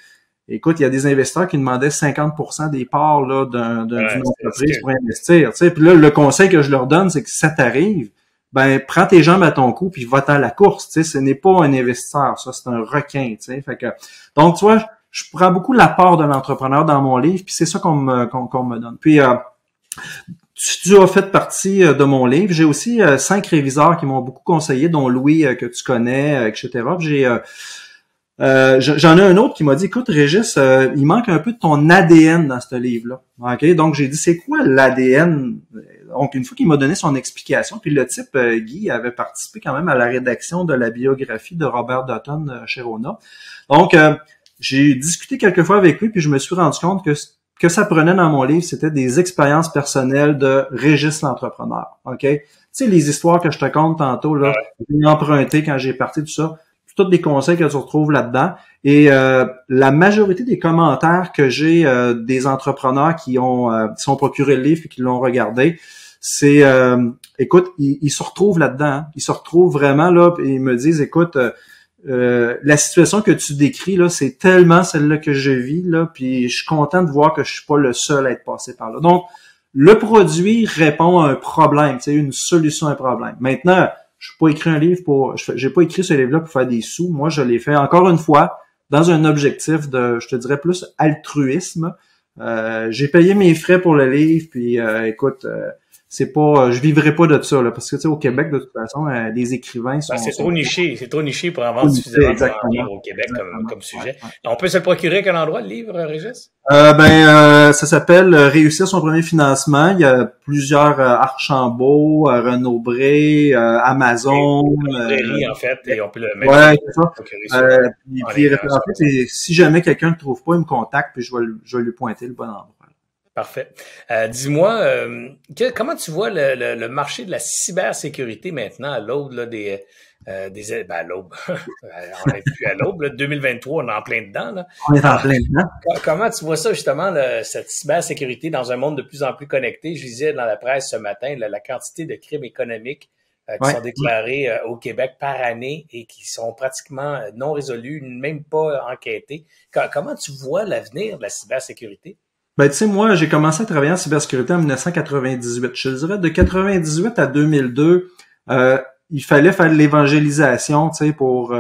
écoute, il y a des investisseurs qui demandaient 50% des parts là, d'une entreprise pour investir. Tu sais. Puis là, le conseil que je leur donne, c'est que si ça t'arrive, ben prends tes jambes à ton cou puis va-t'en à la course. Tu sais. Ce n'est pas un investisseur, ça, c'est un requin. Tu sais. Fait que, donc, tu vois, je prends beaucoup la part de l'entrepreneur dans mon livre, puis c'est ça qu'on me donne. Puis tu as fait partie de mon livre. J'ai aussi 5 réviseurs qui m'ont beaucoup conseillé, dont Louis, que tu connais, etc. Puis j'en ai un autre qui m'a dit, écoute, Régis, il manque un peu de ton ADN dans ce livre-là. OK? Donc, j'ai dit, c'est quoi l'ADN? Donc, une fois qu'il m'a donné son explication, puis le type, Guy, avait participé quand même à la rédaction de la biographie de Robert Dutton chez Rona. Donc, j'ai discuté quelques fois avec lui, puis je me suis rendu compte que ça prenait dans mon livre, c'était des expériences personnelles de Régis l'entrepreneur. OK? Tu sais, les histoires que je te conte tantôt, là, j'ai emprunté quand j'ai parti, tout ça. Tous des conseils que tu retrouves là-dedans. Et la majorité des commentaires que j'ai des entrepreneurs qui sont procurés le livre et qui l'ont regardé, c'est écoute, ils se retrouvent là-dedans. Hein. Ils se retrouvent vraiment là et ils me disent, écoute, la situation que tu décris, là, c'est tellement celle-là que je vis, là, puis je suis content de voir que je suis pas le seul à être passé par là. Donc, le produit répond à un problème, c'est une solution à un problème. Maintenant, je n'ai pas écrit un livre j'ai pas écrit ce livre-là pour faire des sous. Moi, je l'ai fait encore une fois dans un objectif de, je te dirais plus altruisme. J'ai payé mes frais pour le livre, puis écoute, c'est pas, je vivrai pas de ça là, parce que tu sais au Québec de toute façon, les écrivains sont. C'est trop niché pour en vendre suffisamment de livres au Québec comme sujet. Ouais. On peut se le procurer à quel endroit le livre, Régis? Ça s'appelle Réussir son premier financement. Il y a plusieurs Archambault, Renaud Bré, Amazon. Librairie en fait, et on peut le mettre. Ouais, c'est ça. Puis en fait, si jamais quelqu'un ne le trouve pas, il me contacte puis je vais lui pointer le bon endroit. Parfait. Dis-moi, comment tu vois le marché de la cybersécurité maintenant à l'aube là, à l'aube. On n'est plus à l'aube. 2023, on est en plein dedans. Là. On est en plein dedans. Comment tu vois ça, justement, cette cybersécurité dans un monde de plus en plus connecté? Je lisais dans la presse ce matin la quantité de crimes économiques qui sont déclarés au Québec par année et qui sont pratiquement non résolus, même pas enquêtés. Comment tu vois l'avenir de la cybersécurité? Ben, tu sais, moi, j'ai commencé à travailler en cybersécurité en 1998. Je dirais, de 98 à 2002, il fallait faire de l'évangélisation, tu sais, pour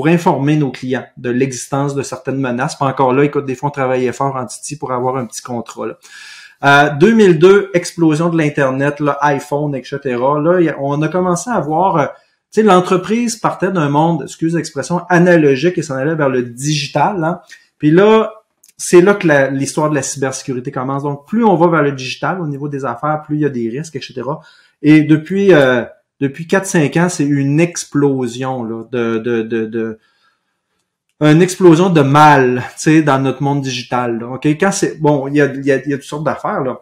informer nos clients de l'existence de certaines menaces. Puis encore là, écoute, des fois, on travaillait fort en Titi pour avoir un petit contrat, là. 2002, explosion de l'Internet, là, iPhone, etc. Là, on a commencé à voir, tu sais, l'entreprise partait d'un monde, excuse l'expression, analogique et s'en allait vers le digital, hein. Puis là, c'est là que l'histoire de la cybersécurité commence. Donc, plus on va vers le digital au niveau des affaires, plus il y a des risques, etc. Et depuis 4-5 ans, c'est une explosion là, une explosion de mal, tu sais, dans notre monde digital. Là, OK? Quand c'est bon, il y a toutes sortes d'affaires là.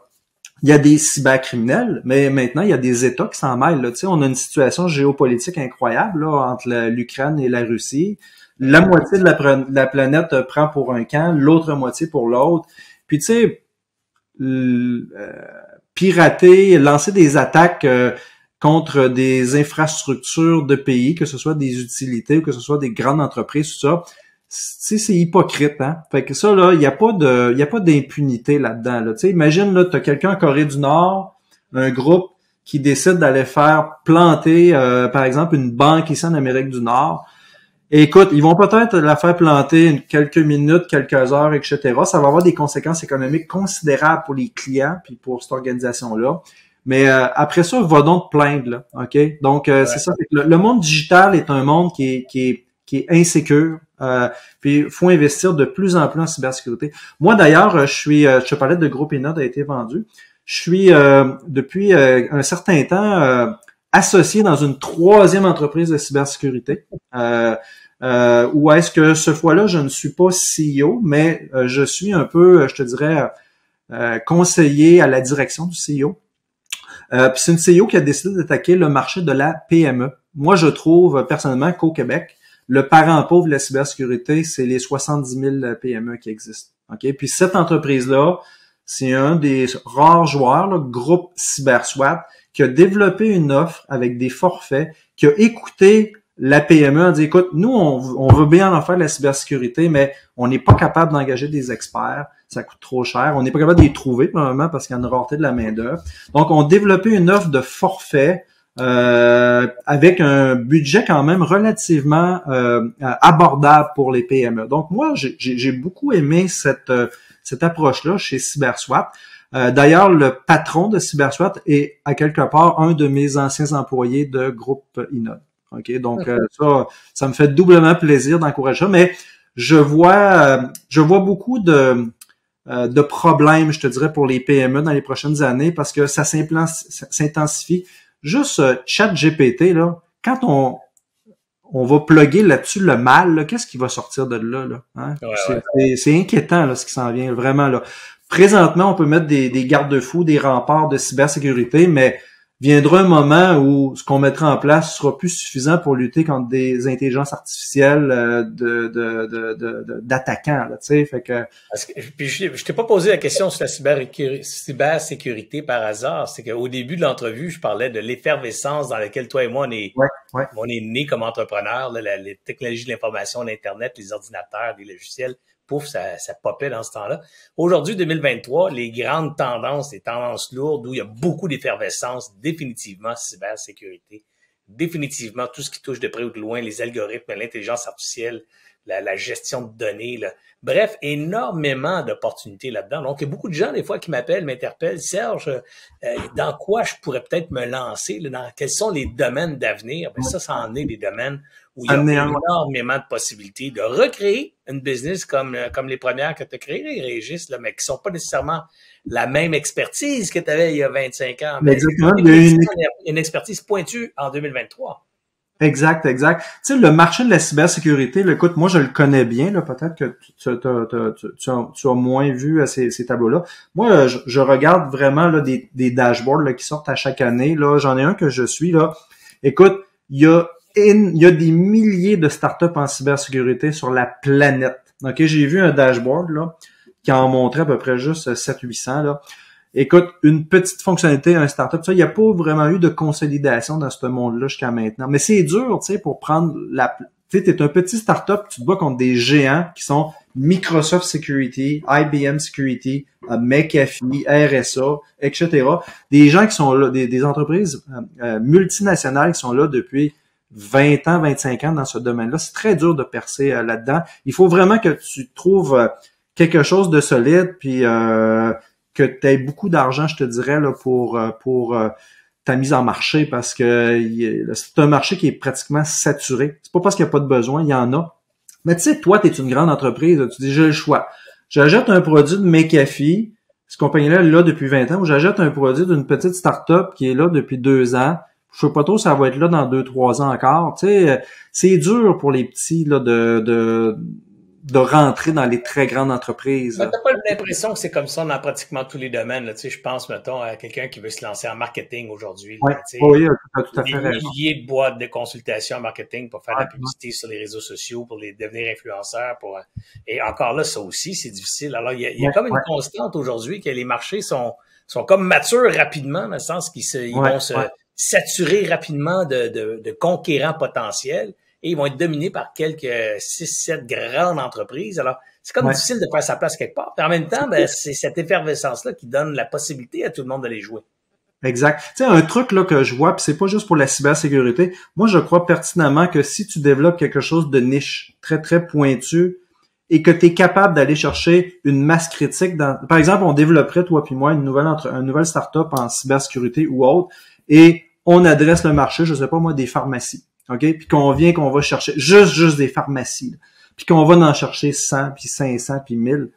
Il y a des cybercriminels, mais maintenant il y a des États qui s'en mêlent. Là. Tu sais, on a une situation géopolitique incroyable là, entre l'Ukraine et la Russie. La moitié de la planète prend pour un camp, l'autre moitié pour l'autre. Puis tu sais, pirater, lancer des attaques contre des infrastructures de pays, que ce soit des utilités ou que ce soit des grandes entreprises, tout ça, c'est hypocrite, hein. Fait que ça là, il y a pas d'impunité là-dedans. Là. Tu sais, imagine là, t'as quelqu'un en Corée du Nord, un groupe qui décide d'aller faire planter, par exemple, une banque ici en Amérique du Nord. Et écoute, ils vont peut-être la faire planter quelques minutes, quelques heures, etc. Ça va avoir des conséquences économiques considérables pour les clients puis pour cette organisation-là. Mais après ça, va donc te plaindre, là, OK? Donc, c'est ça. Le monde digital est un monde qui est insécure. Puis il faut investir de plus en plus en cybersécurité. Moi, d'ailleurs, je te parlais de Groupe Inode a été vendu. Je suis, depuis un certain temps, associé dans une troisième entreprise de cybersécurité. Où est-ce que ce fois-là, je ne suis pas CEO, mais je suis un peu, je te dirais, conseiller à la direction du CEO. Puis c'est une CEO qui a décidé d'attaquer le marché de la PME. Moi, je trouve personnellement qu'au Québec, le parent pauvre de la cybersécurité, c'est les 70 000 PME qui existent. OK? Puis cette entreprise-là, c'est un des rares joueurs, le groupe CyberSwat, qui a développé une offre avec des forfaits, qui a écouté la PME a dit, écoute, nous, on veut bien en faire de la cybersécurité, mais on n'est pas capable d'engager des experts. Ça coûte trop cher. On n'est pas capable de les trouver, probablement, parce qu'il y en a une rareté de la main-d'œuvre. Donc, on a développé une offre de forfait avec un budget quand même relativement abordable pour les PME. Donc, moi, j'ai beaucoup aimé cette approche-là chez CyberSwat. D'ailleurs, le patron de CyberSwat est, à quelque part, un de mes anciens employés de groupe Inode. OK, donc ça me fait doublement plaisir d'encourager ça, mais je vois beaucoup de problèmes, je te dirais, pour les PME dans les prochaines années parce que ça s'intensifie. Juste ChatGPT, là, quand on va plugger là-dessus le mal, là, qu'est-ce qui va sortir de là? Hein? Ouais, c'est inquiétant là, ce qui s'en vient, vraiment. Là. Présentement, on peut mettre des garde-fous, des remparts de cybersécurité, mais viendra un moment où ce qu'on mettra en place sera plus suffisant pour lutter contre des intelligences artificielles d'attaquants, là, tu sais, fait que... Puis je t'ai pas posé la question sur la cybersécurité par hasard. C'est qu'au début de l'entrevue, je parlais de l'effervescence dans laquelle toi et moi, on est nés comme entrepreneurs, là, les technologies de l'information, l'Internet, les ordinateurs, les logiciels. Pouf, ça popait dans ce temps-là. Aujourd'hui, 2023, les grandes tendances, les tendances lourdes où il y a beaucoup d'effervescence, définitivement cybersécurité, définitivement tout ce qui touche de près ou de loin, les algorithmes, l'intelligence artificielle, la gestion de données, là. Bref, énormément d'opportunités là-dedans. Donc, il y a beaucoup de gens, des fois, qui m'appellent, m'interpellent. Serge, dans quoi je pourrais peut-être me lancer? Là, quels sont les domaines d'avenir? Ben, ça en est des domaines où il y a énormément de possibilités de recréer une business comme les premières que tu as créées, Régis, là, mais qui sont pas nécessairement la même expertise que tu avais il y a 25 ans. Mais exactement. Une expertise pointue en 2023. Exact. Tu sais, le marché de la cybersécurité, là, écoute, moi, je le connais bien, là, peut-être que tu as moins vu ces tableaux-là. Moi, je regarde vraiment là, des dashboards là, qui sortent à chaque année. Là, j'en ai un que je suis, là. Écoute, il y a des milliers de startups en cybersécurité sur la planète. OK, j'ai vu un dashboard, là, qui en montrait à peu près juste 700-800, là. Écoute, une petite fonctionnalité, un startup, ça, il n'y a pas vraiment eu de consolidation dans ce monde-là jusqu'à maintenant. Mais c'est dur, tu sais, pour prendre tu sais, t'es un petit startup, tu te bats contre des géants qui sont Microsoft Security, IBM Security, McAfee, RSA, etc. Des gens qui sont là, des entreprises multinationales qui sont là depuis 20 ans, 25 ans dans ce domaine-là. C'est très dur de percer là-dedans. Il faut vraiment que tu trouves quelque chose de solide, puis que tu aies beaucoup d'argent, je te dirais, là, pour ta mise en marché, parce que c'est un marché qui est pratiquement saturé. C'est pas parce qu'il n'y a pas de besoin, il y en a. Mais tu sais, toi, tu es une grande entreprise, tu dis, j'ai le choix. J'achète un produit de McAfee, cette compagnie-là est là depuis 20 ans, ou j'achète un produit d'une petite start-up qui est là depuis 2 ans. Je sais pas trop si ça va être là dans 2-3 ans encore. Tu sais, c'est dur pour les petits là de rentrer dans les très grandes entreprises. T'as pas l'impression que c'est comme ça dans pratiquement tous les domaines. Là. Tu sais, je pense, mettons, à quelqu'un qui veut se lancer en marketing aujourd'hui. Ouais. Oui, tu as tout à fait raison. Des milliers de boîtes de consultation en marketing pour faire de la publicité sur les réseaux sociaux, pour devenir influenceurs. Et encore là, ça aussi, c'est difficile. Alors, il y a comme une constante aujourd'hui que les marchés sont comme matures rapidement, dans le sens qu'ils vont se saturer rapidement de conquérants potentiels. Et ils vont être dominés par quelques 6-7 grandes entreprises. Alors, c'est comme difficile de faire sa place quelque part. Mais en même temps, c'est cette effervescence-là qui donne la possibilité à tout le monde d'aller jouer. Exact. Tu sais, un truc là que je vois, puis c'est pas juste pour la cybersécurité, moi je crois pertinemment que si tu développes quelque chose de niche, très très pointu, et que tu es capable d'aller chercher une masse critique par exemple, on développerait, toi puis moi, une nouvelle start-up en cybersécurité ou autre, et on adresse le marché, je sais pas moi, des pharmacies. OK? Puis qu'on va chercher juste des pharmacies. Là. Puis qu'on va en chercher 100, puis 500, puis 1000.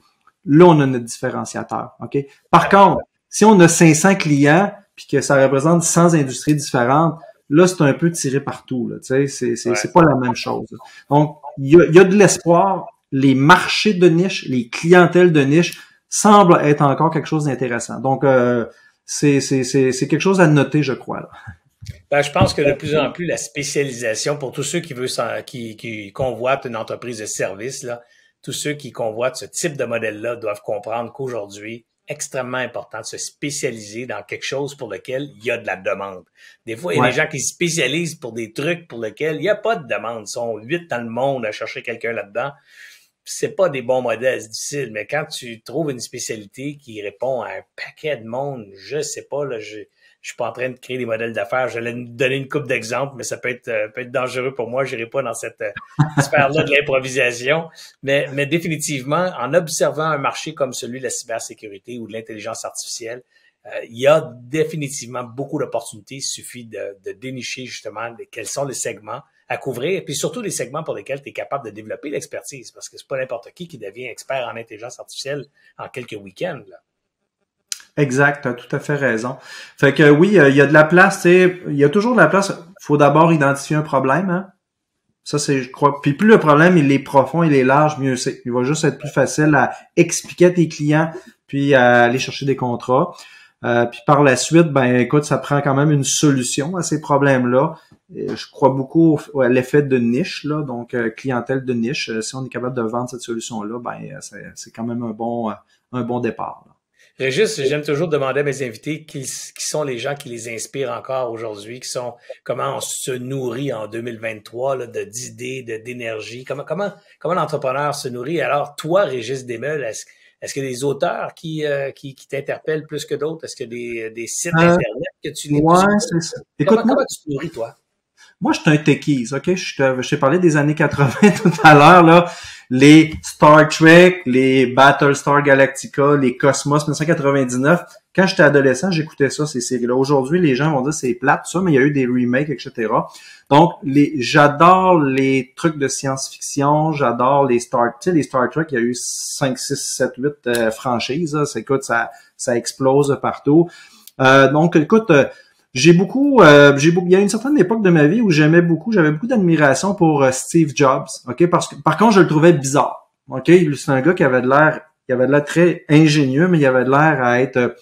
Là, on a notre différenciateur. OK? Par contre, si on a 500 clients, puis que ça représente 100 industries différentes, là, c'est un peu tiré partout. Là, tu sais, c'est pas la même chose. Là. Donc, il y a de l'espoir. Les marchés de niche, les clientèles de niche semblent être encore quelque chose d'intéressant. Donc, c'est quelque chose à noter, je crois. Là. Je pense que de plus en plus, la spécialisation, pour tous ceux qui convoitent une entreprise de service, là, tous ceux qui convoitent ce type de modèle-là doivent comprendre qu'aujourd'hui, extrêmement important de se spécialiser dans quelque chose pour lequel il y a de la demande. Des fois, il y a des gens qui se spécialisent pour des trucs pour lesquels il n'y a pas de demande. Ils sont 8 dans le monde à chercher quelqu'un là-dedans. C'est pas des bons modèles, c'est difficile, mais quand tu trouves une spécialité qui répond à un paquet de monde, je sais pas, là, je suis pas en train de créer des modèles d'affaires. J'allais nous donner une couple d'exemples, mais ça peut être dangereux pour moi. Je n'irai pas dans cette sphère-là de l'improvisation. Mais définitivement, en observant un marché comme celui de la cybersécurité ou de l'intelligence artificielle, il y a définitivement beaucoup d'opportunités. Il suffit de dénicher justement quels sont les segments à couvrir, et puis surtout les segments pour lesquels tu es capable de développer l'expertise, parce que c'est pas n'importe qui devient expert en intelligence artificielle en quelques week-ends, là. Exact, tu as tout à fait raison. Fait que oui, il y a de la place, tu sais, il y a toujours de la place. Faut d'abord identifier un problème, hein. Ça, c'est, je crois. Puis plus le problème, il est profond, il est large, mieux c'est. Il va juste être plus facile à expliquer à tes clients, puis à aller chercher des contrats. Puis par la suite, ben écoute, ça prend quand même une solution à ces problèmes-là. Je crois beaucoup à l'effet de niche, là, donc clientèle de niche. Si on est capable de vendre cette solution-là, ben c'est quand même un bon départ, là. Régis, j'aime toujours demander à mes invités qui sont les gens qui les inspirent encore aujourd'hui, comment on se nourrit en 2023 là, d'idées, d'énergie, comment l'entrepreneur se nourrit. Alors, toi, Régis Desmeules, est-ce qu'il y a des auteurs qui t'interpellent plus que d'autres? Est-ce qu'il y a des sites Internet que tu lis? Ouais, c'est ça. Écoute, comment tu te nourris, toi? Moi, je suis un techies, OK? Je t'ai parlé des années 80 tout à l'heure, là. Les Star Trek, les Battlestar Galactica, les Cosmos 1999. Quand j'étais adolescent, j'écoutais ça, ces séries-là. Aujourd'hui, les gens vont dire c'est plate, ça, mais il y a eu des remakes, etc. Donc, j'adore les trucs de science-fiction, j'adore les Star Trek, il y a eu 5, 6, 7, 8 franchises, là. Écoute, ça explose partout. Donc, écoute, il y a une certaine époque de ma vie où j'avais beaucoup d'admiration pour Steve Jobs, ok, parce que, par contre, je le trouvais bizarre, ok, c'est un gars qui avait de l'air très ingénieux, mais il avait de l'air à être,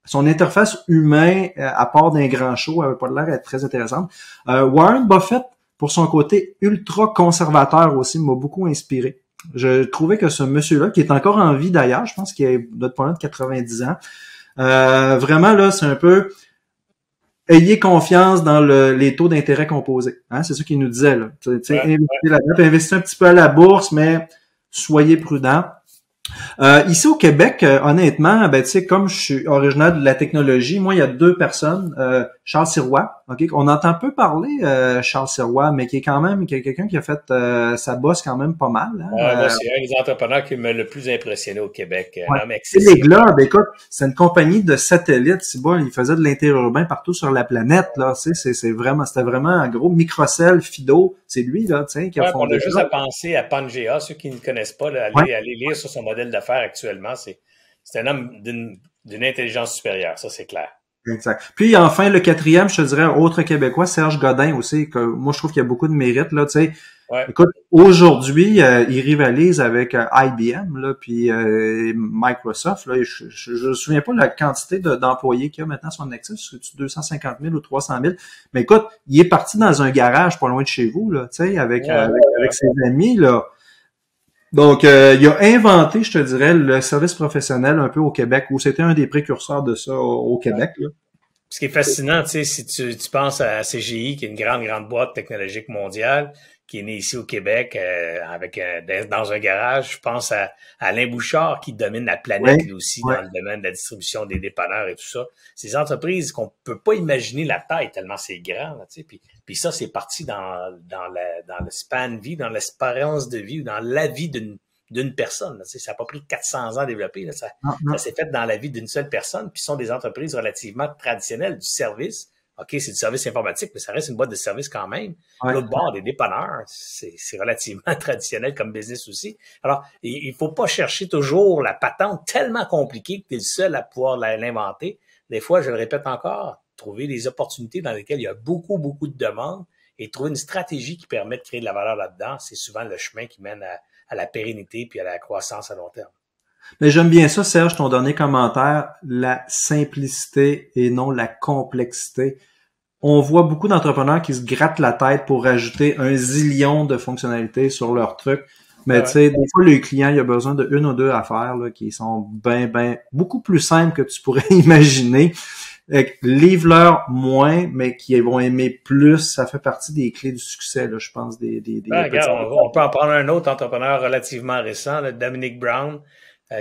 son interface humain, à part d'un grand show, avait pas de l'air à être très intéressante. Warren Buffett, pour son côté ultra conservateur aussi, m'a beaucoup inspiré. Je trouvais que ce monsieur-là, qui est encore en vie d'ailleurs, je pense qu'il doit être pas loin de 90 ans, vraiment là, c'est un peu, ayez confiance dans les taux d'intérêt composés. Hein? C'est ça qu'il nous disait, là. Investissez un petit peu à la bourse, mais soyez prudents. Ici au Québec, honnêtement, ben tu sais, comme je suis originaire de la technologie, moi il y a 2 personnes, Charles Sirois, ok, on entend peu parler Charles Sirois, mais qui est quelqu'un qui a fait sa bosse quand même pas mal. Hein? Moi, c'est un des entrepreneurs qui m'a le plus impressionné au Québec. C'est les Globes, écoute, c'est une compagnie de satellites, c'est bon, il faisait de l'interurbain partout sur la planète, là, c'était vraiment un gros Microcell, Fido, c'est lui, là, tu sais, qui a fondé. On a juste à penser à Pangea, ceux qui ne connaissent pas, là, aller lire sur son modèle d'affaires actuellement, c'est un homme d'une intelligence supérieure, ça c'est clair. Exact. Puis enfin, le 4e, je te dirais, autre Québécois, Serge Godin aussi, que moi je trouve qu'il y a beaucoup de mérite, là, tu sais. Ouais. Écoute, aujourd'hui, il rivalise avec IBM, là, puis Microsoft, là, je me souviens pas de la quantité d'employés qu'il y a maintenant sur Nexus, c'est 250 000 ou 300 000, mais écoute, il est parti dans un garage pas loin de chez vous, là, tu sais, avec ses amis, là. Donc, il a inventé, je te dirais, le service professionnel un peu au Québec, où c'était un des précurseurs de ça au Québec, là. Ce qui est fascinant, tu sais, si tu penses à CGI, qui est une grande boîte technologique mondiale, qui est née ici au Québec dans un garage, je pense à Alain Bouchard qui domine la planète lui aussi dans le domaine de la distribution des dépanneurs et tout ça. Ces entreprises qu'on peut pas imaginer la taille tellement c'est grand, là, tu sais. Puis ça, c'est parti dans le span de vie, dans l'espérance de vie ou dans la vie d'une personne. Là, tu sais, ça n'a pas pris 400 ans à développer. Là, ça s'est fait dans la vie d'une seule personne. Puis ce sont des entreprises relativement traditionnelles du service. OK, c'est du service informatique, mais ça reste une boîte de service quand même. L'autre bord, des dépanneurs, c'est relativement traditionnel comme business aussi. Alors, il faut pas chercher toujours la patente tellement compliquée que tu es le seul à pouvoir l'inventer. Des fois, je le répète encore, trouver des opportunités dans lesquelles il y a beaucoup de demandes et trouver une stratégie qui permet de créer de la valeur là-dedans, c'est souvent le chemin qui mène à la pérennité puis à la croissance à long terme. Mais j'aime bien ça, Serge, ton dernier commentaire, la simplicité et non la complexité. On voit beaucoup d'entrepreneurs qui se grattent la tête pour rajouter un zillion de fonctionnalités sur leur truc. Mais tu sais, des fois, le client, il a besoin de 1 ou 2 affaires là, qui sont beaucoup plus simples que tu pourrais imaginer. Livre-leur moins, mais qui vont aimer plus. Ça fait partie des clés du succès, là, je pense. Regarde, on peut en prendre un autre entrepreneur relativement récent, là, Dominic Brown,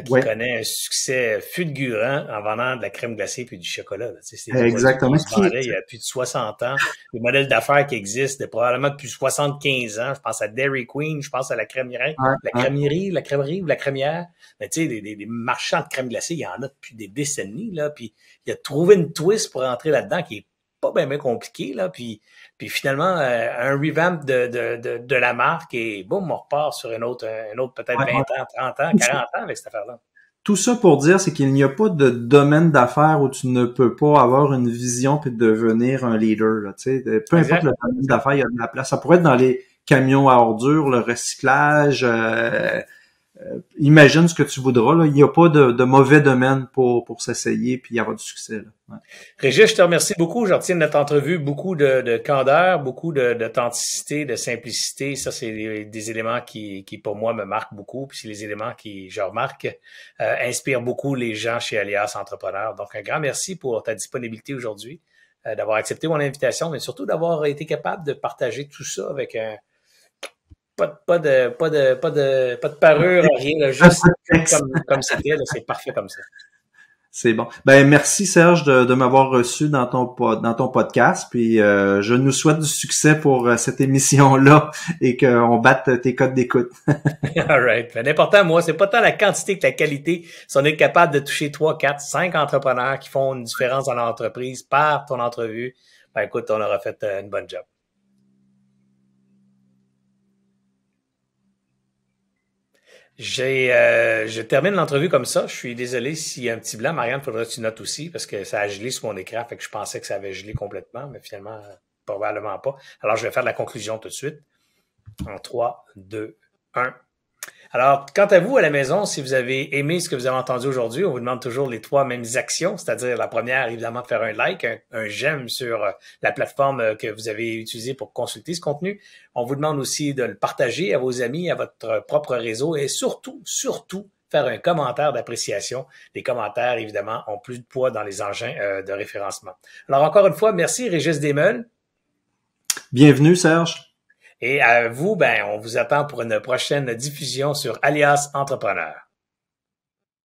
qui connaît un succès fulgurant en vendant de la crème glacée puis du chocolat. Là. Exactement. Il y a plus de 60 ans. Le modèle d'affaires qui existe probablement depuis 75 ans. Je pense à Dairy Queen, je pense à la crèmerie, la crèmerie ou la crémière. Mais tu sais, des marchands de crème glacée, il y en a depuis des décennies. Là. Puis il a trouvé une twist pour entrer là-dedans qui est pas bien compliqué. Là. Puis finalement, un revamp de la marque et boum, on repart sur un autre peut-être 20 ans, 30 ans, 40 ans avec cette affaire-là. Tout ça pour dire, c'est qu'il n'y a pas de domaine d'affaires où tu ne peux pas avoir une vision puis devenir un leader. Là, peu importe le domaine d'affaires, il y a de la place. Ça pourrait être dans les camions à ordures, le recyclage, imagine ce que tu voudras. Là. Il n'y a pas de mauvais domaine pour s'essayer puis y avoir du succès. Là. Ouais. Régis, je te remercie beaucoup. Je retiens de notre entrevue beaucoup de candeur, beaucoup d'authenticité, de simplicité. Ça, c'est des éléments qui, pour moi, me marquent beaucoup. Puis c'est les éléments qui, je remarque, inspirent beaucoup les gens chez Alias Entrepreneurs. Donc, un grand merci pour ta disponibilité aujourd'hui, d'avoir accepté mon invitation, mais surtout d'avoir été capable de partager tout ça avec pas de parure, rien, là, juste comme c'était, là, c'est parfait comme ça. C'est bon. Ben merci Serge de m'avoir reçu dans ton podcast. Puis je nous souhaite du succès pour cette émission-là et qu'on batte tes codes d'écoute. All right. L'important, moi, c'est pas tant la quantité que la qualité. Si on est capable de toucher 3, 4, 5 entrepreneurs qui font une différence dans l'entreprise par ton entrevue, ben écoute, on aura fait une bonne job. Je termine l'entrevue comme ça. Je suis désolé s'il y a un petit blanc. Marianne, faudrait que tu notes aussi parce que ça a gelé sur mon écran. Fait que je pensais que ça avait gelé complètement, mais finalement, probablement pas. Alors, je vais faire la conclusion tout de suite. En 3, 2, 1. Alors, quant à vous à la maison, si vous avez aimé ce que vous avez entendu aujourd'hui, on vous demande toujours les 3 mêmes actions, c'est-à-dire la première, évidemment, de faire un like, un j'aime sur la plateforme que vous avez utilisée pour consulter ce contenu. On vous demande aussi de le partager à vos amis, à votre propre réseau et surtout, faire un commentaire d'appréciation. Les commentaires, évidemment, ont plus de poids dans les engins de référencement. Alors, encore une fois, merci Régis Desmeules. Bienvenue Serge. Et à vous, ben, on vous attend pour une prochaine diffusion sur Alias Entrepreneur.